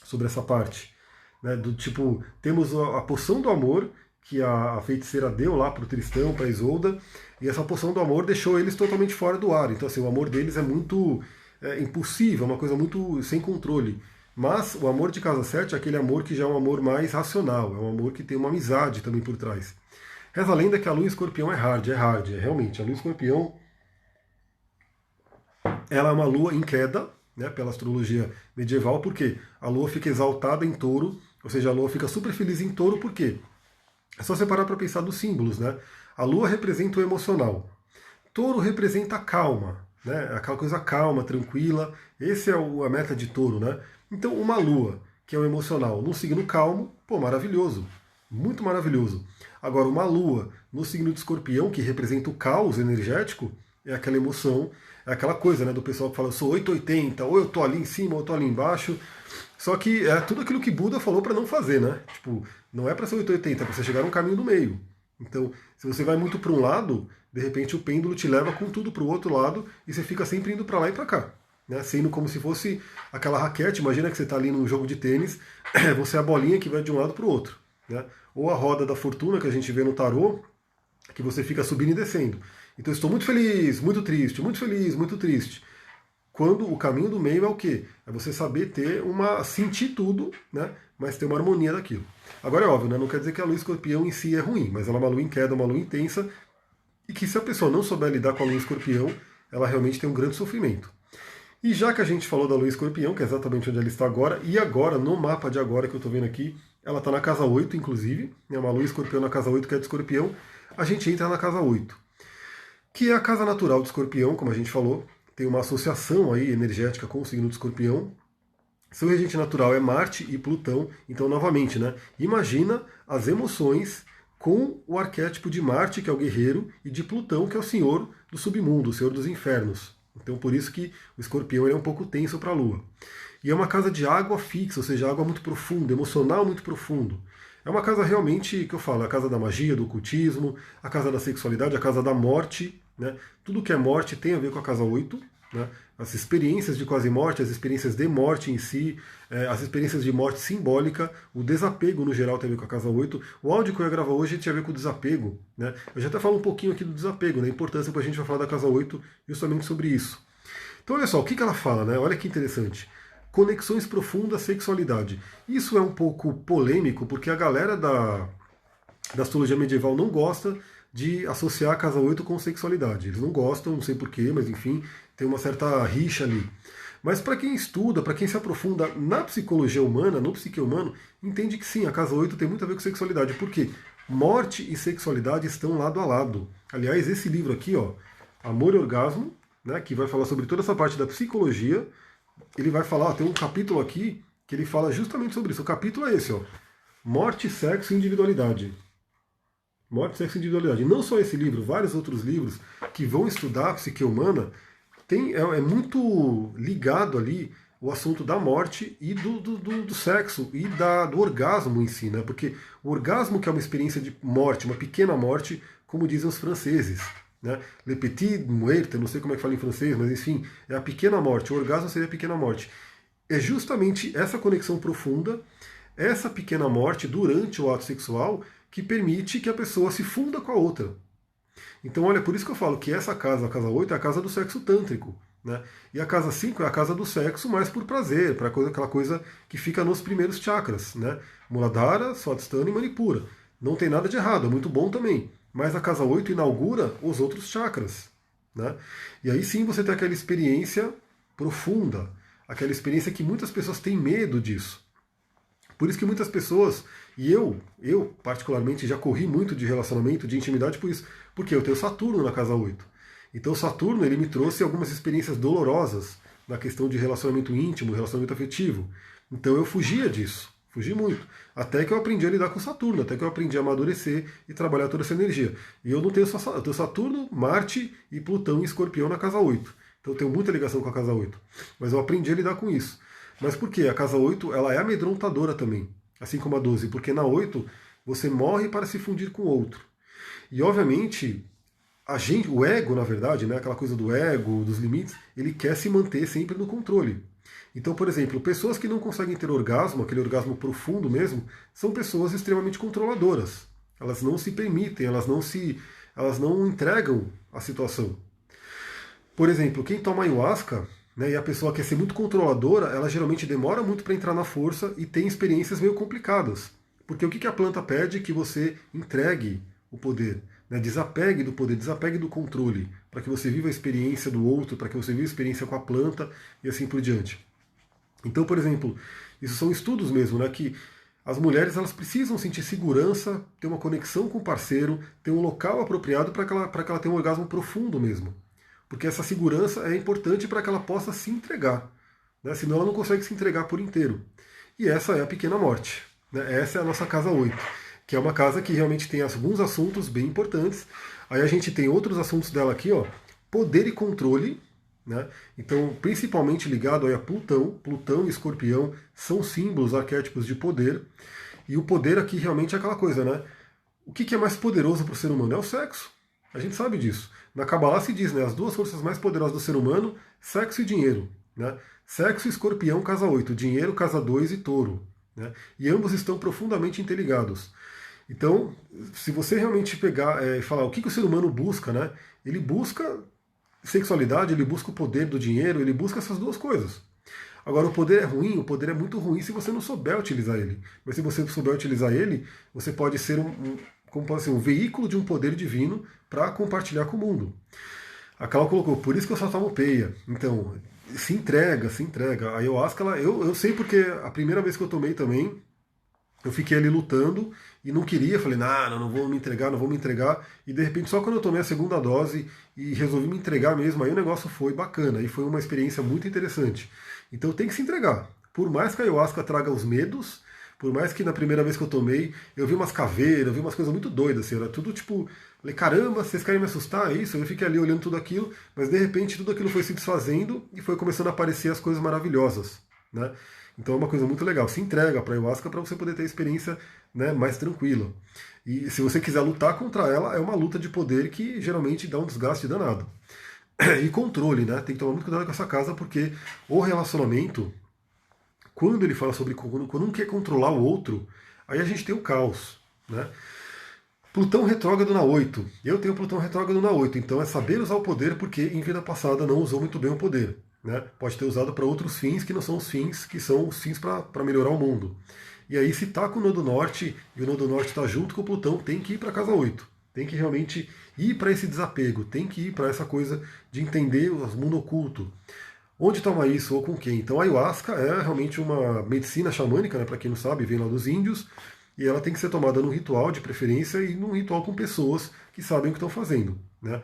sobre essa parte. né? Do tipo, temos a poção do amor que a feiticeira deu lá para o Tristão, para Isolda, e essa poção do amor deixou eles totalmente fora do ar. Então, assim, o amor deles é muito impulsivo, é uma coisa muito sem controle. Mas o amor de casa 7 é aquele amor que já é um amor mais racional, é um amor que tem uma amizade também por trás. Reza a lenda que a lua em escorpião é hard, é realmente. A lua em escorpião, ela é uma lua em queda, né, pela astrologia medieval, porque a lua fica exaltada em touro, ou seja, a lua fica super feliz em touro, por quê? É só você parar para pensar dos símbolos, né? A lua representa o emocional. Touro representa a calma, né? Aquela coisa calma, tranquila. Esse é a meta de touro, né? Então, uma lua, que é o emocional, num signo calmo, pô, maravilhoso. Muito maravilhoso. Agora, uma lua no signo de escorpião, que representa o caos energético, é aquela emoção, é aquela coisa, né, do pessoal que fala, eu sou 880, ou eu tô ali em cima, ou eu tô ali embaixo. Só que é tudo aquilo que Buda falou para não fazer, né? Tipo, não é para ser 880, é para você chegar num caminho do meio. Então, se você vai muito para um lado, de repente o pêndulo te leva com tudo para o outro lado e você fica sempre indo para lá e para cá. Né? Sendo como se fosse aquela raquete, imagina que você está ali num jogo de tênis, você é a bolinha que vai de um lado para o outro. Né? Ou a roda da fortuna que a gente vê no tarô, que você fica subindo e descendo. Então, estou muito feliz, muito triste, muito feliz, muito triste. Quando o caminho do meio é o quê? É você saber sentir tudo, né? Mas ter uma harmonia daquilo. Agora é óbvio, né? Não quer dizer que a lua escorpião em si é ruim, mas ela é uma lua em queda, uma lua intensa, e que se a pessoa não souber lidar com a lua escorpião, ela realmente tem um grande sofrimento. E já que a gente falou da lua escorpião, que é exatamente onde ela está agora, e agora, no mapa de agora que eu estou vendo aqui, ela está na casa 8, inclusive, é uma lua escorpião na casa 8, que é de escorpião, a gente entra na casa 8, que é a casa natural do escorpião, como a gente falou, tem uma associação aí energética com o signo de escorpião. Seu regente natural é Marte e Plutão, então novamente, né? Imagina as emoções com o arquétipo de Marte, que é o guerreiro, e de Plutão, que é o senhor do submundo, o senhor dos infernos. Então por isso que o escorpião é um pouco tenso para a Lua. E é uma casa de água fixa, ou seja, água muito profunda, emocional muito profundo. É uma casa realmente, que eu falo, a casa da magia, do ocultismo, a casa da sexualidade, a casa da morte. Né? Tudo que é morte tem a ver com a casa 8. Né? As experiências de quase morte, as experiências de morte em si, as experiências de morte simbólica, o desapego no geral tem a ver com a casa 8. O áudio que eu ia gravar hoje tinha a ver com o desapego. Né? Eu já até falo um pouquinho aqui do desapego, da importância para a gente vai falar da casa 8 justamente sobre isso. Então olha só, o que ela fala, né? Olha que interessante. Conexões profundas, sexualidade. Isso é um pouco polêmico, porque a galera da astrologia medieval não gosta de associar a casa 8 com sexualidade. Eles não gostam, não sei porquê, mas enfim, tem uma certa rixa ali. Mas para quem estuda, para quem se aprofunda na psicologia humana, no psique humano, entende que sim, a casa 8 tem muito a ver com sexualidade. Por quê? Morte e sexualidade estão lado a lado. Aliás, esse livro aqui, ó, Amor e Orgasmo, né, que vai falar sobre toda essa parte da psicologia, ele vai falar, ó, tem um capítulo aqui que ele fala justamente sobre isso. O capítulo é esse, ó, Morte, Sexo e Individualidade. Morte, Sexo e Individualidade. E não só esse livro, vários outros livros que vão estudar a psique humana, é muito ligado ali o assunto da morte e do sexo e do orgasmo em si, né? Porque o orgasmo, que é uma experiência de morte, uma pequena morte, como dizem os franceses, né? Le petit muerte, não sei como é que fala em francês, mas enfim, é a pequena morte. O orgasmo seria a pequena morte. É justamente essa conexão profunda, essa pequena morte durante o ato sexual, que permite que a pessoa se funda com a outra. Então, olha, por isso que eu falo que essa casa, a casa 8, é a casa do sexo tântrico. Né? E a casa 5 é a casa do sexo mais por prazer, para aquela coisa que fica nos primeiros chakras. Né? Muladhara, Swadhisthana e Manipura. Não tem nada de errado, é muito bom também. Mas a casa 8 inaugura os outros chakras. Né? E aí sim você tem aquela experiência profunda, aquela experiência que muitas pessoas têm medo disso. Por isso que muitas pessoas, e eu particularmente já corri muito de relacionamento, de intimidade por isso, porque eu tenho Saturno na casa 8. Então Saturno ele me trouxe algumas experiências dolorosas na questão de relacionamento íntimo, relacionamento afetivo. Então eu fugia disso, fugi muito. Até que eu aprendi a lidar com Saturno, até que eu aprendi a amadurecer e trabalhar toda essa energia. E eu não tenho só, eu tenho Saturno, Marte e Plutão e Escorpião na casa 8. Então eu tenho muita ligação com a casa 8. Mas eu aprendi a lidar com isso. Mas por quê? A casa 8 ela é amedrontadora também, assim como a 12, porque na 8 você morre para se fundir com o outro. E obviamente, o ego, na verdade, né, aquela coisa do ego, dos limites, ele quer se manter sempre no controle. Então, por exemplo, pessoas que não conseguem ter orgasmo, aquele orgasmo profundo mesmo, são pessoas extremamente controladoras. Elas não se permitem, elas não entregam a situação. Por exemplo, quem toma ayahuasca, né, e a pessoa quer ser muito controladora, ela geralmente demora muito para entrar na força e tem experiências meio complicadas. Porque o que a planta pede é que você entregue o poder, né, desapegue do poder, desapegue do controle, para que você viva a experiência do outro, para que você viva a experiência com a planta e assim por diante. Então, por exemplo, isso são estudos mesmo, né, que as mulheres elas precisam sentir segurança, ter uma conexão com o parceiro, ter um local apropriado para que ela tenha um orgasmo profundo mesmo. Porque essa segurança é importante para que ela possa se entregar. Né? Senão ela não consegue se entregar por inteiro. E essa é a pequena morte. Né? Essa é a nossa casa 8, que é uma casa que realmente tem alguns assuntos bem importantes. Aí a gente tem outros assuntos dela aqui, ó, poder e controle. Né? Então, principalmente ligado aí a Plutão. Plutão e Escorpião são símbolos, arquétipos de poder. E o poder aqui realmente é aquela coisa, né? O que é mais poderoso para o ser humano? É o sexo. A gente sabe disso. Na Kabbalah se diz, né, as duas forças mais poderosas do ser humano, sexo e dinheiro. Né? Sexo e Escorpião, casa 8, dinheiro, casa 2 e touro. Né? E ambos estão profundamente interligados. Então, se você realmente pegar e falar o que o ser humano busca, né, ele busca sexualidade, ele busca o poder do dinheiro, ele busca essas duas coisas. Agora, o poder é ruim, o poder é muito ruim se você não souber utilizar ele. Mas se você souber utilizar ele, você pode ser como pode ser, um veículo de um poder divino para compartilhar com o mundo. A Carol colocou, por isso que eu só tomo peia. Então, se entrega, se entrega. A ayahuasca, eu sei porque a primeira vez que eu tomei também, eu fiquei ali lutando e não queria, falei, não vou me entregar, não vou me entregar. E de repente, só quando eu tomei a segunda dose e resolvi me entregar mesmo, aí o negócio foi bacana e foi uma experiência muito interessante. Então tem que se entregar. Por mais que a ayahuasca traga os medos, por mais que na primeira vez que eu tomei, eu vi umas caveiras, eu vi umas coisas muito doidas, assim, era tudo tipo, falei, caramba, vocês querem me assustar, é isso? Eu fiquei ali olhando tudo aquilo, mas de repente tudo aquilo foi se desfazendo e foi começando a aparecer as coisas maravilhosas, né? Então é uma coisa muito legal, se entrega para a ayahuasca para você poder ter a experiência, né, mais tranquila. E se você quiser lutar contra ela, é uma luta de poder que geralmente dá um desgaste danado. E controle, né? Tem que tomar muito cuidado com essa casa, porque o relacionamento, quando ele fala sobre quando um quer controlar o outro, aí a gente tem o caos. Né? Plutão retrógrado na 8. Eu tenho Plutão retrógrado na 8, então é saber usar o poder porque em vida passada não usou muito bem o poder. Né? Pode ter usado para outros fins que não são os fins que são os fins para melhorar o mundo. E aí, se está com o Nodo Norte e o Nodo Norte está junto com o Plutão, tem que ir para a casa 8. Tem que realmente ir para esse desapego, tem que ir para essa coisa de entender o mundo oculto. Onde toma isso ou com quem? Então a ayahuasca é realmente uma medicina xamânica, né, para quem não sabe, vem lá dos índios, e ela tem que ser tomada num ritual de preferência e num ritual com pessoas que sabem o que estão fazendo. Né?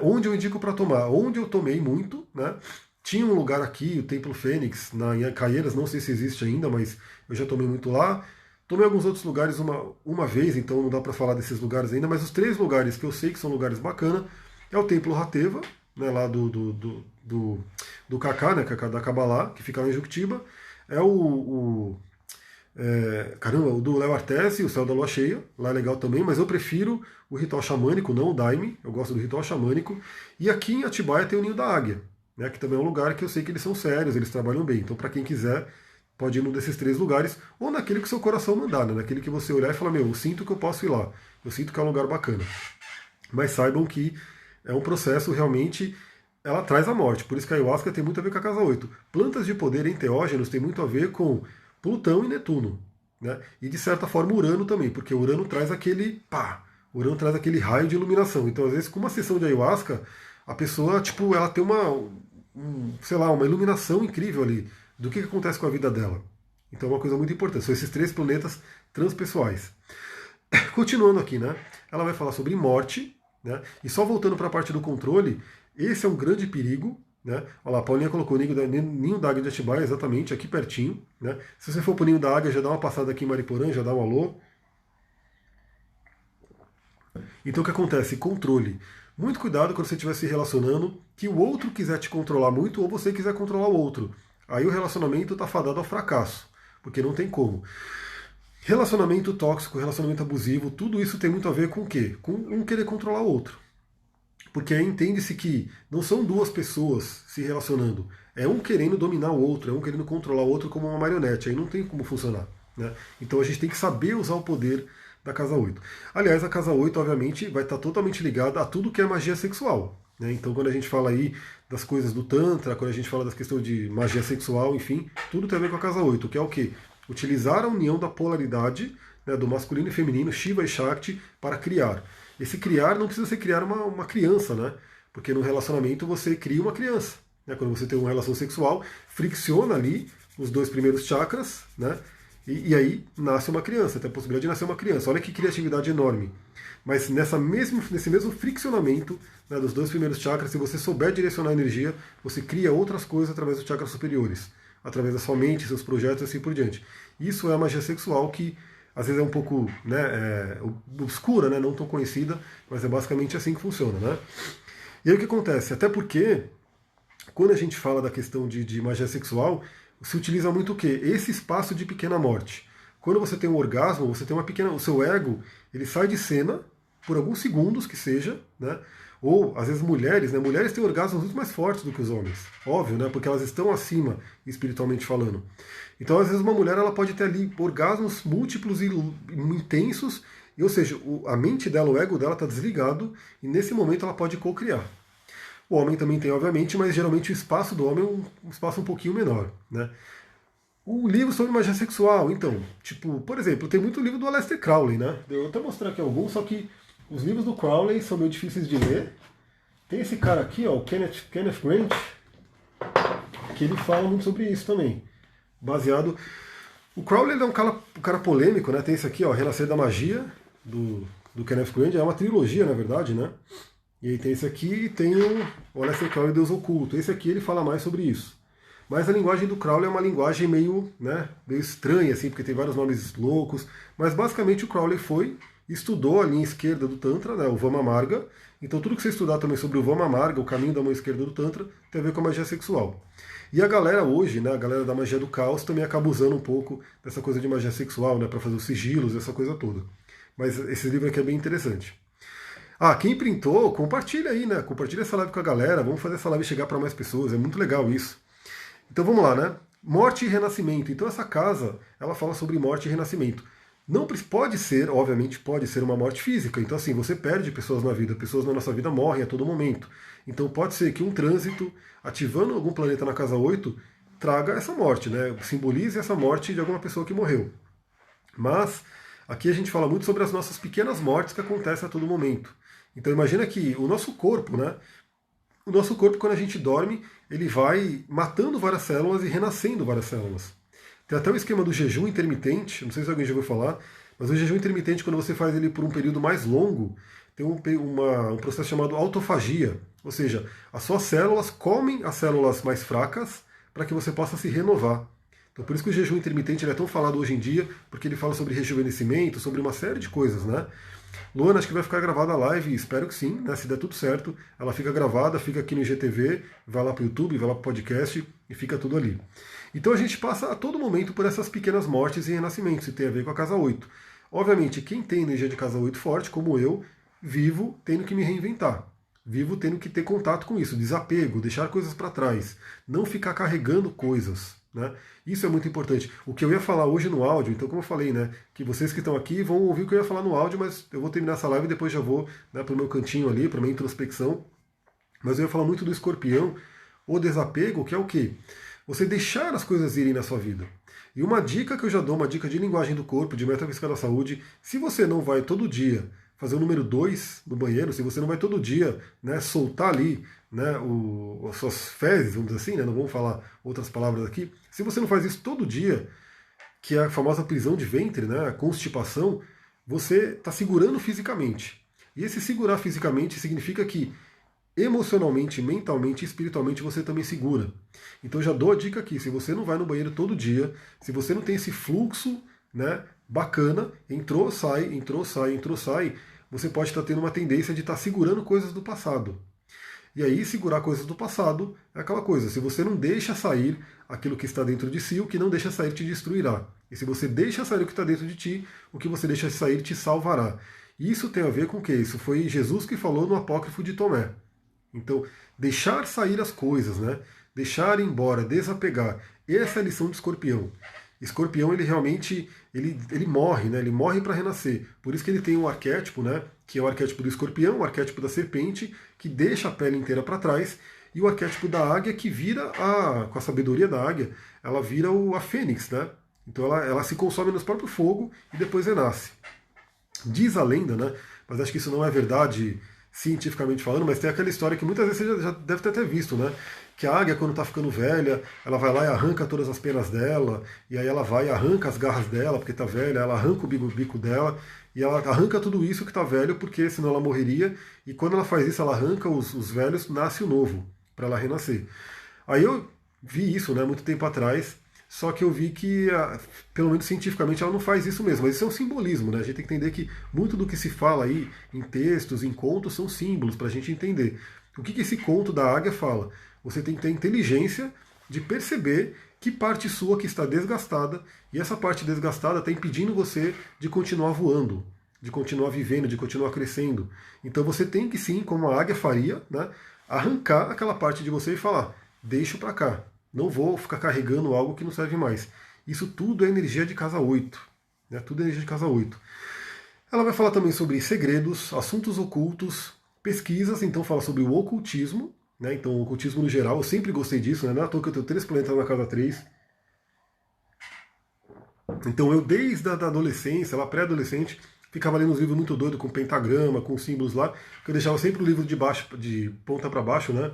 Onde eu indico para tomar? Onde eu tomei muito, né? Tinha um lugar aqui, o Templo Fênix, em Caieiras, não sei se existe ainda, mas eu já tomei muito lá. Tomei alguns outros lugares uma vez, então não dá para falar desses lugares ainda, mas os 3 lugares que eu sei que são lugares bacanas é o Templo Rateva, né, lá do Cacá, né, da Kabbalah, que fica lá em Juquitiba, é o do Léo Artesi, o Céu da Lua Cheia, lá é legal também, mas eu prefiro o ritual xamânico, não o Daime, eu gosto do ritual xamânico, e aqui em Atibaia tem o Ninho da Águia, né, que também é um lugar que eu sei que eles são sérios, eles trabalham bem, então para quem quiser, pode ir num desses 3 lugares, ou naquele que o seu coração mandar, né, naquele que você olhar e falar, eu sinto que eu posso ir lá, eu sinto que é um lugar bacana. Mas saibam que é um processo realmente, ela traz a morte. Por isso que a ayahuasca tem muito a ver com a casa 8. Plantas de poder enteógenos tem muito a ver com Plutão e Netuno. Né? E de certa forma Urano também, porque Urano traz aquele Urano traz aquele raio de iluminação. Então, às vezes, com uma sessão de ayahuasca, a pessoa, ela tem uma iluminação incrível ali do que acontece com a vida dela. Então é uma coisa muito importante. São esses 3 planetas transpessoais. Continuando aqui, né? Ela vai falar sobre morte, né? E só voltando para a parte do controle, esse é um grande perigo. Né? Olha lá, a Paulinha colocou o Ninho da Águia de Atibaia, exatamente, aqui pertinho. Né? Se você for para o Ninho da Águia, já dá uma passada aqui em Mariporã, já dá um alô. Então o que acontece? Controle. Muito cuidado quando você estiver se relacionando, que o outro quiser te controlar muito ou você quiser controlar o outro. Aí o relacionamento está fadado ao fracasso, porque não tem como. Relacionamento tóxico, relacionamento abusivo, tudo isso tem muito a ver com o quê? Com um querer controlar o outro. Porque aí entende-se que não são duas pessoas se relacionando, é um querendo dominar o outro, é um querendo controlar o outro como uma marionete, aí não tem como funcionar. Né? Então a gente tem que saber usar o poder da casa 8. Aliás, a casa 8, obviamente, vai estar totalmente ligada a tudo que é magia sexual. Né? Então, quando a gente fala aí das coisas do Tantra, quando a gente fala das questões de magia sexual, enfim, tudo tem a ver com a casa 8, que é o quê? Utilizar a união da polaridade, né, do masculino e feminino, Shiva e Shakti, para criar. Esse criar não precisa ser criar uma criança, né? Porque no relacionamento você cria uma criança. Né? Quando você tem uma relação sexual, fricciona ali os dois primeiros chakras, né? E aí nasce uma criança, tem a possibilidade de nascer uma criança. Olha que criatividade enorme. Mas nesse mesmo friccionamento, né, dos dois primeiros chakras, se você souber direcionar a energia, você cria outras coisas através dos chakras superiores, através da sua mente, seus projetos e assim por diante. Isso é a magia sexual que às vezes é um pouco, né, obscura, né, não tão conhecida, mas é basicamente assim que funciona. Né? E aí o que acontece? Até porque, quando a gente fala da questão de magia sexual, se utiliza muito o quê? Esse espaço de pequena morte. Quando você tem um orgasmo, você tem uma pequena. O seu ego, ele sai de cena por alguns segundos que seja, né? Ou, às vezes, mulheres, né? Mulheres têm orgasmos muito mais fortes do que os homens. Óbvio, né? Porque elas estão acima, espiritualmente falando. Então, às vezes, uma mulher ela pode ter ali orgasmos múltiplos e intensos, ou seja, a mente dela, o ego dela está desligado, e nesse momento ela pode co-criar. O homem também tem, obviamente, mas geralmente o espaço do homem é um espaço um pouquinho menor. Né? O livro sobre magia sexual, então, tipo, por exemplo, tem muito livro do Aleister Crowley, né? Eu vou até mostrar aqui alguns, só que os livros do Crowley são meio difíceis de ler. Tem esse cara aqui, ó, o Kenneth Grant, que ele fala muito sobre isso também. Baseado. O Crowley ele é um cara polêmico, né? Tem esse aqui, ó, Renascer da Magia, do Kenneth Grant, é uma trilogia, na verdade, né? E aí tem esse aqui e tem o Aleister Crowley, Deus Oculto. Esse aqui ele fala mais sobre isso. Mas a linguagem do Crowley é uma linguagem meio estranha, assim, porque tem vários nomes loucos. Mas basicamente o Crowley estudou a linha esquerda do Tantra, né, o Vama Marga. Então tudo que você estudar também sobre o Vama Marga, o caminho da mão esquerda do Tantra, tem a ver com a magia sexual. E a galera hoje, né, a galera da magia do caos, também acaba usando um pouco dessa coisa de magia sexual, né, para fazer os sigilos, essa coisa toda. Mas esse livro aqui é bem interessante. Quem printou, compartilha aí, né? Compartilha essa live com a galera, vamos fazer essa live chegar para mais pessoas, é muito legal isso. Então vamos lá, né? Morte e renascimento. Então essa casa, ela fala sobre morte e renascimento. Não pode ser, obviamente, pode ser uma morte física. Então assim, você perde pessoas na vida, pessoas na nossa vida morrem a todo momento. Então pode ser que um trânsito, ativando algum planeta na casa 8, traga essa morte, né? Simbolize essa morte de alguma pessoa que morreu. Mas aqui a gente fala muito sobre as nossas pequenas mortes que acontecem a todo momento. Então imagina que o nosso corpo, né? O nosso corpo, quando a gente dorme, ele vai matando várias células e renascendo várias células. Tem até o esquema do jejum intermitente, não sei se alguém já ouviu falar, mas o jejum intermitente, quando você faz ele por um período mais longo, tem um processo chamado autofagia. Ou seja, as suas células comem as células mais fracas para que você possa se renovar. Então por isso que o jejum intermitente ele é tão falado hoje em dia, porque ele fala sobre rejuvenescimento, sobre uma série de coisas, né? Luana, acho que vai ficar gravada a live, espero que sim, né? Se der tudo certo, ela fica gravada, fica aqui no IGTV, vai lá para o YouTube, vai lá para o podcast e fica tudo ali. Então a gente passa a todo momento por essas pequenas mortes e renascimentos, e tem a ver com a casa 8. Obviamente, quem tem energia de casa 8 forte, como eu, vivo tendo que me reinventar. Vivo tendo que ter contato com isso, desapego, deixar coisas para trás, não ficar carregando coisas. Né? Isso é muito importante. O que eu ia falar hoje no áudio, então como eu falei, né, que vocês que estão aqui vão ouvir o que eu ia falar no áudio, mas eu vou terminar essa live e depois já vou, né, para o meu cantinho ali, para minha introspecção. Mas eu ia falar muito do escorpião, o desapego, que é o quê? Você deixar as coisas irem na sua vida. E uma dica que eu já dou, uma dica de linguagem do corpo, de metafísica da saúde, se você não vai todo dia fazer o número 2 no banheiro, se você não vai todo dia, né, soltar ali, né, as suas fezes, vamos dizer assim, né, não vamos falar outras palavras aqui, se você não faz isso todo dia, que é a famosa prisão de ventre, né, a constipação, você está segurando fisicamente. E esse segurar fisicamente significa que emocionalmente, mentalmente e espiritualmente você também segura. Então já dou a dica aqui, se você não vai no banheiro todo dia, se você não tem esse fluxo, né, bacana, entrou, sai, entrou, sai, entrou, sai, você pode estar tendo uma tendência de estar segurando coisas do passado. E aí segurar coisas do passado é aquela coisa, se você não deixa sair aquilo que está dentro de si, o que não deixa sair te destruirá. E se você deixa sair o que está dentro de ti, o que você deixa sair te salvará. E isso tem a ver com o quê? Isso foi Jesus que falou no apócrifo de Tomé. Então, deixar sair as coisas, né? Deixar ir embora, desapegar. Essa é a lição de Escorpião. Escorpião, ele realmente, ele morre, né? Ele morre para renascer. Por isso que ele tem um arquétipo, né? Que é o arquétipo do escorpião, o arquétipo da serpente, que deixa a pele inteira para trás, e o arquétipo da águia, que vira, com a sabedoria da águia, ela vira a fênix, né? Então ela se consome no próprio fogo e depois renasce. Diz a lenda, né? Mas acho que isso não é verdade cientificamente falando, mas tem aquela história que muitas vezes você já deve ter até visto, né? Que a águia, quando está ficando velha, ela vai lá e arranca todas as penas dela, e aí ela vai e arranca as garras dela, porque está velha, ela arranca o bico dela, e ela arranca tudo isso que está velho, porque senão ela morreria, e quando ela faz isso, ela arranca os velhos, nasce o novo, para ela renascer. Aí eu vi isso, né, muito tempo atrás, só que eu vi que, pelo menos cientificamente, ela não faz isso mesmo. Mas isso é um simbolismo, né? A gente tem que entender que muito do que se fala aí em textos, em contos, são símbolos para a gente entender. O que esse conto da águia fala? Você tem que ter inteligência de perceber que parte sua que está desgastada, e essa parte desgastada está impedindo você de continuar voando, de continuar vivendo, de continuar crescendo. Então você tem que sim, como a águia faria, né, arrancar aquela parte de você e falar, deixo para cá. Não vou ficar carregando algo que não serve mais. Isso tudo é energia de casa 8. Né? Tudo é energia de casa 8. Ela vai falar também sobre segredos, assuntos ocultos, pesquisas, então fala sobre o ocultismo. Né? Então, o ocultismo no geral, eu sempre gostei disso. Né? Não é à toa que eu tenho 3 planetas na casa 3. Então, eu desde a adolescência, lá pré-adolescente, ficava lendo uns livros muito doidos, com pentagrama, com símbolos lá, que eu deixava sempre o livro de ponta para baixo, né?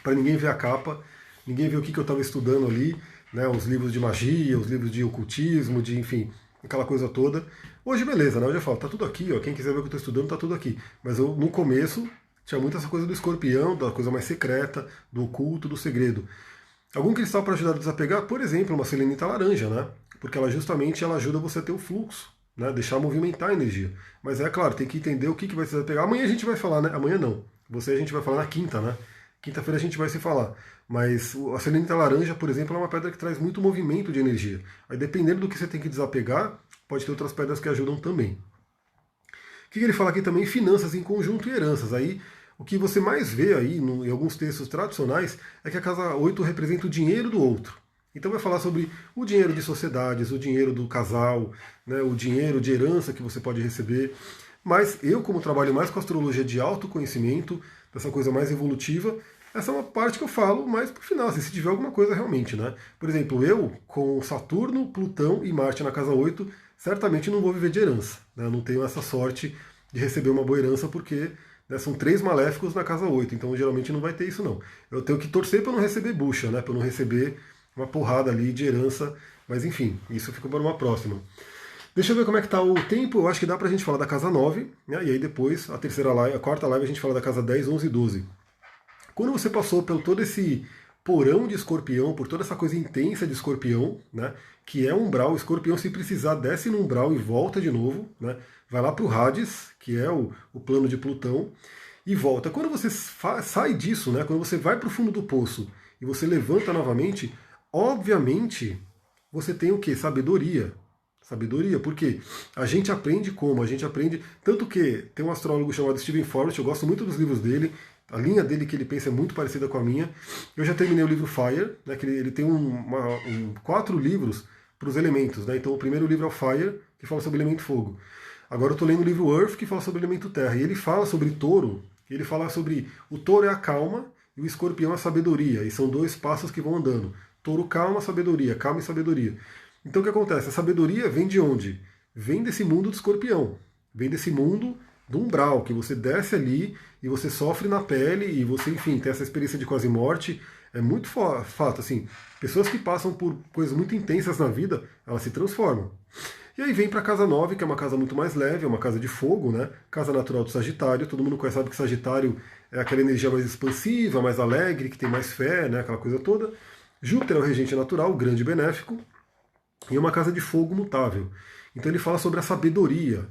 Para ninguém ver a capa. Ninguém viu o que eu estava estudando ali, né? Os livros de magia, os livros de ocultismo, de enfim, aquela coisa toda. Hoje, beleza, né? Hoje eu falo, tá tudo aqui, ó. Quem quiser ver o que eu estou estudando, tá tudo aqui. Mas eu, no começo, tinha muito essa coisa do escorpião, da coisa mais secreta, do oculto, do segredo. Algum cristal para ajudar a desapegar, por exemplo, uma selenita laranja, né? Porque ela justamente ela ajuda você a ter o fluxo, né? Deixar movimentar a energia. Mas é claro, tem que entender o que vai desapegar. Amanhã a gente vai falar, né? Amanhã não. Você a gente vai falar na quinta, né? Quinta-feira a gente vai se falar. Mas a selenita laranja, por exemplo, é uma pedra que traz muito movimento de energia. Aí dependendo do que você tem que desapegar, pode ter outras pedras que ajudam também. O que ele fala aqui também? Finanças em conjunto e heranças. Aí o que você mais vê aí em alguns textos tradicionais é que a casa 8 representa o dinheiro do outro. Então vai falar sobre o dinheiro de sociedades, o dinheiro do casal, né, o dinheiro de herança que você pode receber. Mas eu, como trabalho mais com astrologia de autoconhecimento, dessa coisa mais evolutiva, essa é uma parte que eu falo mais pro final, assim, se tiver alguma coisa realmente, né? Por exemplo, eu, com Saturno, Plutão e Marte na casa 8, certamente não vou viver de herança. Né? Eu não tenho essa sorte de receber uma boa herança porque, né, são 3 maléficos na casa 8, então geralmente não vai ter isso não. Eu tenho que torcer para não receber bucha, né? Para não receber uma porrada ali de herança, mas enfim, isso fica para uma próxima. Deixa eu ver como é que tá o tempo, eu acho que dá pra gente falar da casa 9, né? E aí depois, a terceira live, a quarta live, a gente fala da casa 10, 11 e 12. Quando você passou por todo esse porão de escorpião, por toda essa coisa intensa de escorpião, né? Que é umbral, o escorpião, se precisar, desce no umbral e volta de novo, né? Vai lá pro Hades, que é o plano de Plutão, e volta. Quando você sai disso, né? Quando você vai pro fundo do poço e você levanta novamente, obviamente você tem o que? Sabedoria. Sabedoria, porque a gente aprende como? A gente aprende. Tanto que tem um astrólogo chamado Stephen Forrest, eu gosto muito dos livros dele, a linha dele que ele pensa é muito parecida com a minha. Eu já terminei o livro Fire, né, que ele tem 4 livros para os elementos. Né? Então o primeiro livro é o Fire, que fala sobre o elemento fogo. Agora eu estou lendo o livro Earth, que fala sobre o elemento terra. E ele fala sobre touro, ele fala sobre o touro é a calma e o escorpião é a sabedoria. E são 2 passos que vão andando. Touro, calma, sabedoria, calma e sabedoria. Então o que acontece? A sabedoria vem de onde? Vem desse mundo do escorpião. Vem desse mundo do umbral, que você desce ali e você sofre na pele e você, enfim, tem essa experiência de quase morte. É muito fato, assim, pessoas que passam por coisas muito intensas na vida, elas se transformam. E aí vem para a casa 9, que é uma casa muito mais leve, é uma casa de fogo, né? Casa natural do Sagitário. Todo mundo conhece, sabe que Sagitário é aquela energia mais expansiva, mais alegre, que tem mais fé, né? Aquela coisa toda. Júpiter é o regente natural, grande benéfico. E uma casa de fogo mutável. Então ele fala sobre a sabedoria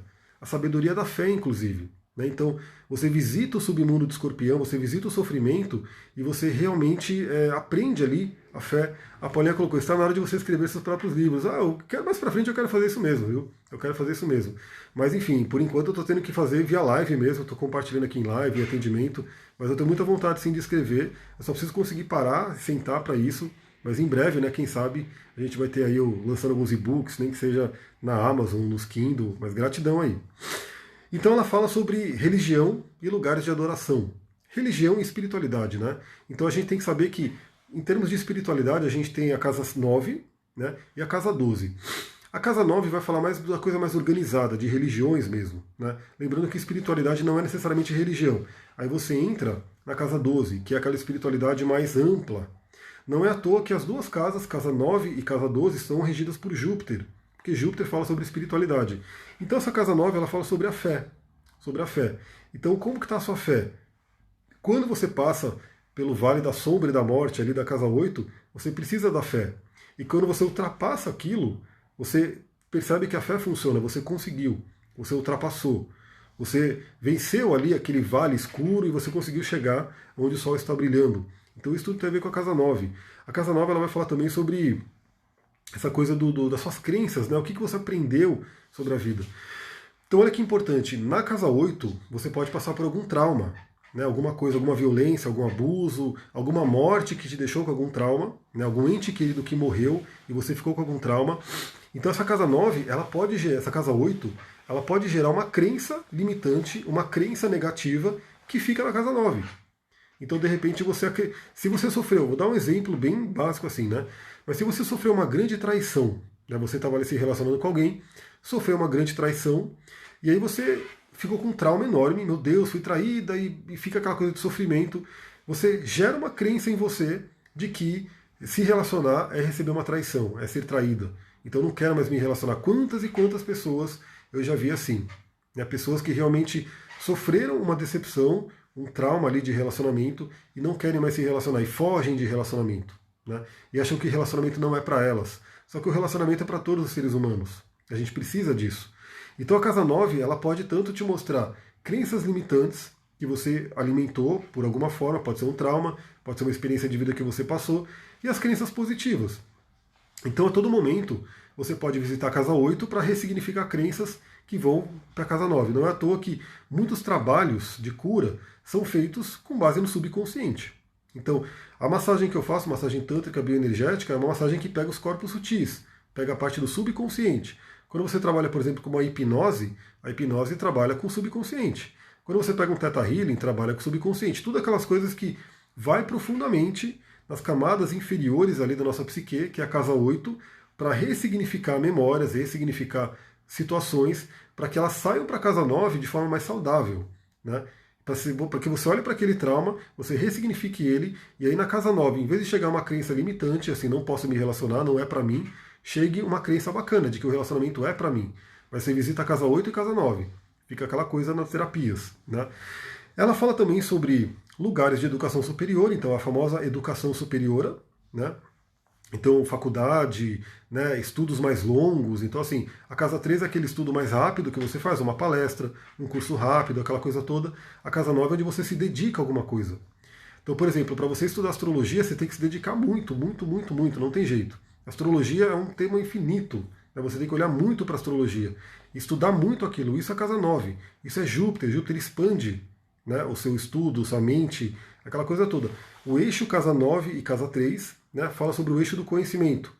da fé, inclusive. né? Então, você visita o submundo de Escorpião, você visita o sofrimento e você realmente aprende ali a fé. A Paulinha colocou, está na hora de você escrever seus próprios livros. Ah, eu quero mais pra frente, eu quero fazer isso mesmo, viu? Eu quero fazer isso mesmo. Mas enfim, por enquanto eu estou tendo que fazer via live mesmo, eu estou compartilhando aqui em live, em atendimento, mas eu tenho muita vontade sim de escrever, eu só preciso conseguir parar, sentar para isso, mas em breve, né, quem sabe, a gente vai ter aí eu lançando alguns e-books, nem que seja na Amazon, nos Kindle, mas gratidão aí. Então ela fala sobre religião e lugares de adoração. Religião e espiritualidade, né? Então a gente tem que saber que, em termos de espiritualidade, a gente tem a casa 9, né, e a casa 12. A casa 9 vai falar mais da coisa mais organizada, de religiões mesmo, né? Lembrando que espiritualidade não é necessariamente religião. Aí você entra na casa 12, que é aquela espiritualidade mais ampla. Não é à toa que as duas casas, casa 9 e casa 12, são regidas por Júpiter, porque Júpiter fala sobre espiritualidade. Então essa casa 9 ela fala sobre a fé, sobre a fé. Então como que está a sua fé? Quando você passa pelo vale da sombra e da morte ali da casa 8, você precisa da fé. E quando você ultrapassa aquilo, você percebe que a fé funciona, você conseguiu, você ultrapassou. Você venceu ali aquele vale escuro e você conseguiu chegar onde o sol está brilhando. Então isso tudo tem a ver com a casa 9. A casa 9 ela vai falar também sobre essa coisa das suas crenças, né? O que você aprendeu sobre a vida. Então olha que importante, na casa 8 você pode passar por algum trauma, né? Alguma coisa, alguma violência, algum abuso, alguma morte que te deixou com algum trauma, né? Algum ente querido que morreu e você ficou com algum trauma. Então essa casa 9, essa casa 8, ela pode gerar uma crença limitante, uma crença negativa que fica na casa 9. Então, de repente, se você sofreu, vou dar um exemplo bem básico assim, né? Mas se você sofreu uma grande traição, né? Você estava ali se relacionando com alguém, sofreu uma grande traição, e aí você ficou com um trauma enorme, meu Deus, fui traída, e fica aquela coisa de sofrimento. Você gera uma crença em você de que se relacionar é receber uma traição, é ser traída. Então eu não quero mais me relacionar. Quantas e quantas pessoas eu já vi assim, né? Pessoas que realmente sofreram uma decepção, um trauma ali de relacionamento e não querem mais se relacionar e fogem de relacionamento, né? E acham que relacionamento não é para elas. Só que o relacionamento é para todos os seres humanos. A gente precisa disso. Então a casa 9, ela pode tanto te mostrar crenças limitantes que você alimentou por alguma forma, pode ser um trauma, pode ser uma experiência de vida que você passou, e as crenças positivas. Então a todo momento você pode visitar a casa 8 para ressignificar crenças que vão para a casa 9. Não é à toa que muitos trabalhos de cura são feitos com base no subconsciente. Então, a massagem que eu faço, massagem tântrica bioenergética, é uma massagem que pega os corpos sutis, pega a parte do subconsciente. Quando você trabalha, por exemplo, com uma hipnose, a hipnose trabalha com o subconsciente. Quando você pega um Theta Healing, trabalha com o subconsciente. Tudo aquelas coisas que vai profundamente nas camadas inferiores ali da nossa psique, que é a casa 8, para ressignificar memórias, ressignificar situações, para que elas saiam para a casa 9 de forma mais saudável, né? Para que você olhe para aquele trauma, você ressignifique ele, e aí na casa 9, em vez de chegar uma crença limitante, assim, não posso me relacionar, não é para mim, chegue uma crença bacana de que o relacionamento é para mim. Aí você visita a casa 8 e casa 9. Fica aquela coisa nas terapias, né? Ela fala também sobre lugares de educação superior, então a famosa educação superiora, né? Então, faculdade, né, estudos mais longos. Então, assim, a casa 3 é aquele estudo mais rápido que você faz, uma palestra, um curso rápido, aquela coisa toda. A casa 9 é onde você se dedica a alguma coisa. Então, por exemplo, para você estudar astrologia, você tem que se dedicar muito, muito, muito, muito, não tem jeito. Astrologia é um tema infinito, né? Você tem que olhar muito para a astrologia, estudar muito aquilo. Isso é a casa 9, isso é Júpiter. Júpiter expande, né, o seu estudo, sua mente, aquela coisa toda. O eixo casa 9 e casa 3, né, fala sobre o eixo do conhecimento.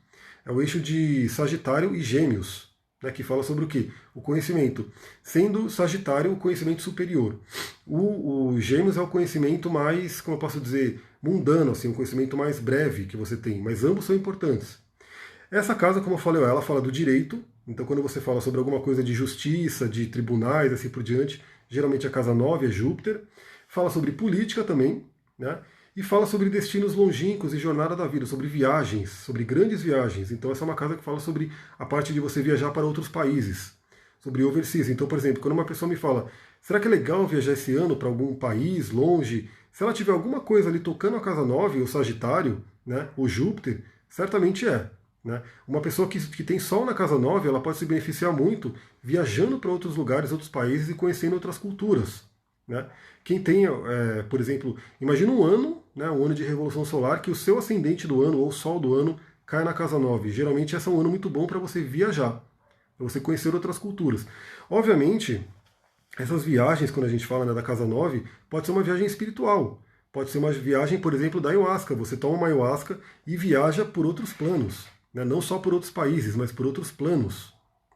É o eixo de Sagitário e Gêmeos, né, que fala sobre o quê? O conhecimento. Sendo Sagitário o conhecimento superior. O Gêmeos é o conhecimento mais, como eu posso dizer, mundano, assim, um conhecimento mais breve que você tem, mas ambos são importantes. Essa casa, como eu falei, ela fala do direito. Então quando você fala sobre alguma coisa de justiça, de tribunais, assim por diante, geralmente a casa 9 é Júpiter. Fala sobre política também, né? E fala sobre destinos longínquos e jornada da vida, sobre viagens, sobre grandes viagens. Então essa é uma casa que fala sobre a parte de você viajar para outros países, sobre overseas. Então, por exemplo, quando uma pessoa me fala, será que é legal viajar esse ano para algum país longe? Se ela tiver alguma coisa ali tocando a casa 9, o Sagitário, né, o Júpiter, certamente é. Né? Uma pessoa que tem Sol na casa 9, ela pode se beneficiar muito viajando para outros lugares, outros países e conhecendo outras culturas. Né? Quem tem, por exemplo, imagina um ano, né, um ano de revolução solar, que o seu ascendente do ano ou o Sol do ano cai na casa 9. Geralmente esse é um ano muito bom para você viajar, para você conhecer outras culturas. Obviamente, essas viagens, quando a gente fala, né, da casa 9, pode ser uma viagem espiritual. Pode ser uma viagem, por exemplo, da ayahuasca. Você toma uma ayahuasca e viaja por outros planos. Né? Não só por outros países, mas por outros planos.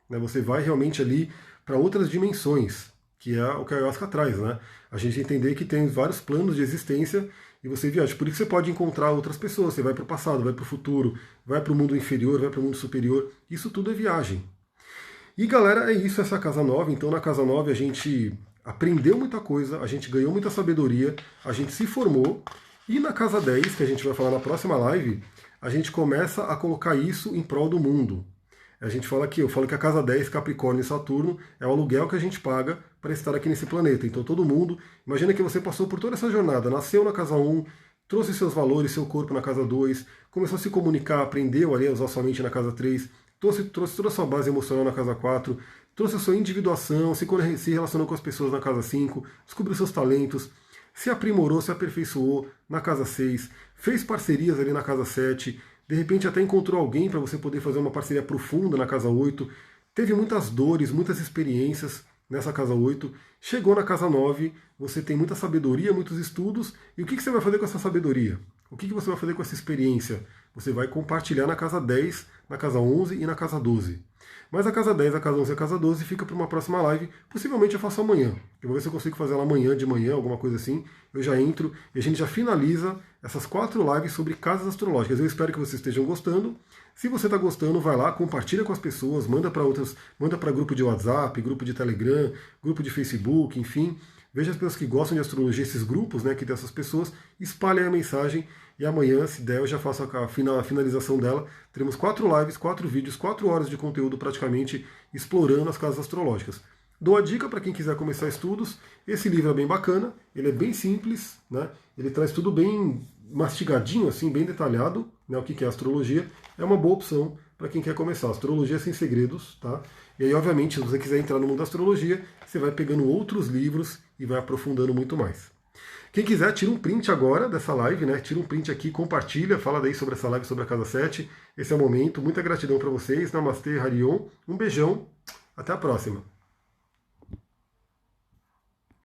Né? Você vai realmente ali para outras dimensões, que é o que a ayahuasca traz. Né? A gente entender que tem vários planos de existência e você viaja. Por isso você pode encontrar outras pessoas. Você vai para o passado, vai para o futuro, vai para o mundo inferior, vai para o mundo superior. Isso tudo é viagem. E galera, é isso, essa casa 9. Então na casa 9 a gente aprendeu muita coisa, a gente ganhou muita sabedoria, a gente se formou. E na casa 10, que a gente vai falar na próxima live, a gente começa a colocar isso em prol do mundo. A gente fala aqui, eu falo que a casa 10, Capricórnio e Saturno, é o aluguel que a gente paga para estar aqui nesse planeta. Então todo mundo, imagina que você passou por toda essa jornada, nasceu na casa 1, trouxe seus valores, seu corpo na casa 2, começou a se comunicar, aprendeu ali a usar sua mente na casa 3, trouxe toda a sua base emocional na casa 4, trouxe a sua individuação, se relacionou com as pessoas na casa 5, descobriu seus talentos, se aprimorou, se aperfeiçoou na casa 6, fez parcerias ali na casa 7, de repente até encontrou alguém para você poder fazer uma parceria profunda na casa 8, teve muitas dores, muitas experiências nessa casa 8, chegou na casa 9, você tem muita sabedoria, muitos estudos, e o que você vai fazer com essa sabedoria? O que você vai fazer com essa experiência? Você vai compartilhar na casa 10, na casa 11 e na casa 12. Mas a casa 10, a casa 11 e a casa 12 fica para uma próxima live. Possivelmente eu faço amanhã. Eu vou ver se eu consigo fazer ela amanhã, de manhã, alguma coisa assim. Eu já entro e a gente já finaliza essas 4 lives sobre casas astrológicas. Eu espero que vocês estejam gostando. Se você está gostando, vai lá, compartilha com as pessoas, manda para outras, manda para grupo de WhatsApp, grupo de Telegram, grupo de Facebook, enfim. Veja as pessoas que gostam de astrologia, esses grupos, né, que tem essas pessoas, espalhem a mensagem e amanhã, se der, eu já faço a finalização dela. Teremos 4 lives, 4 vídeos, 4 horas de conteúdo praticamente explorando as casas astrológicas. Dou a dica para quem quiser começar estudos, esse livro é bem bacana, ele é bem simples, né, ele traz tudo bem mastigadinho, assim, bem detalhado, né, o que é astrologia, é uma boa opção para quem quer começar. Astrologia sem segredos, tá? E aí, obviamente, se você quiser entrar no mundo da astrologia, você vai pegando outros livros e vai aprofundando muito mais. Quem quiser, tira um print agora dessa live, né? Tira um print aqui, compartilha, fala daí sobre essa live sobre a Casa 7. Esse é o momento. Muita gratidão para vocês. Namastê, Harion. Um beijão. Até a próxima.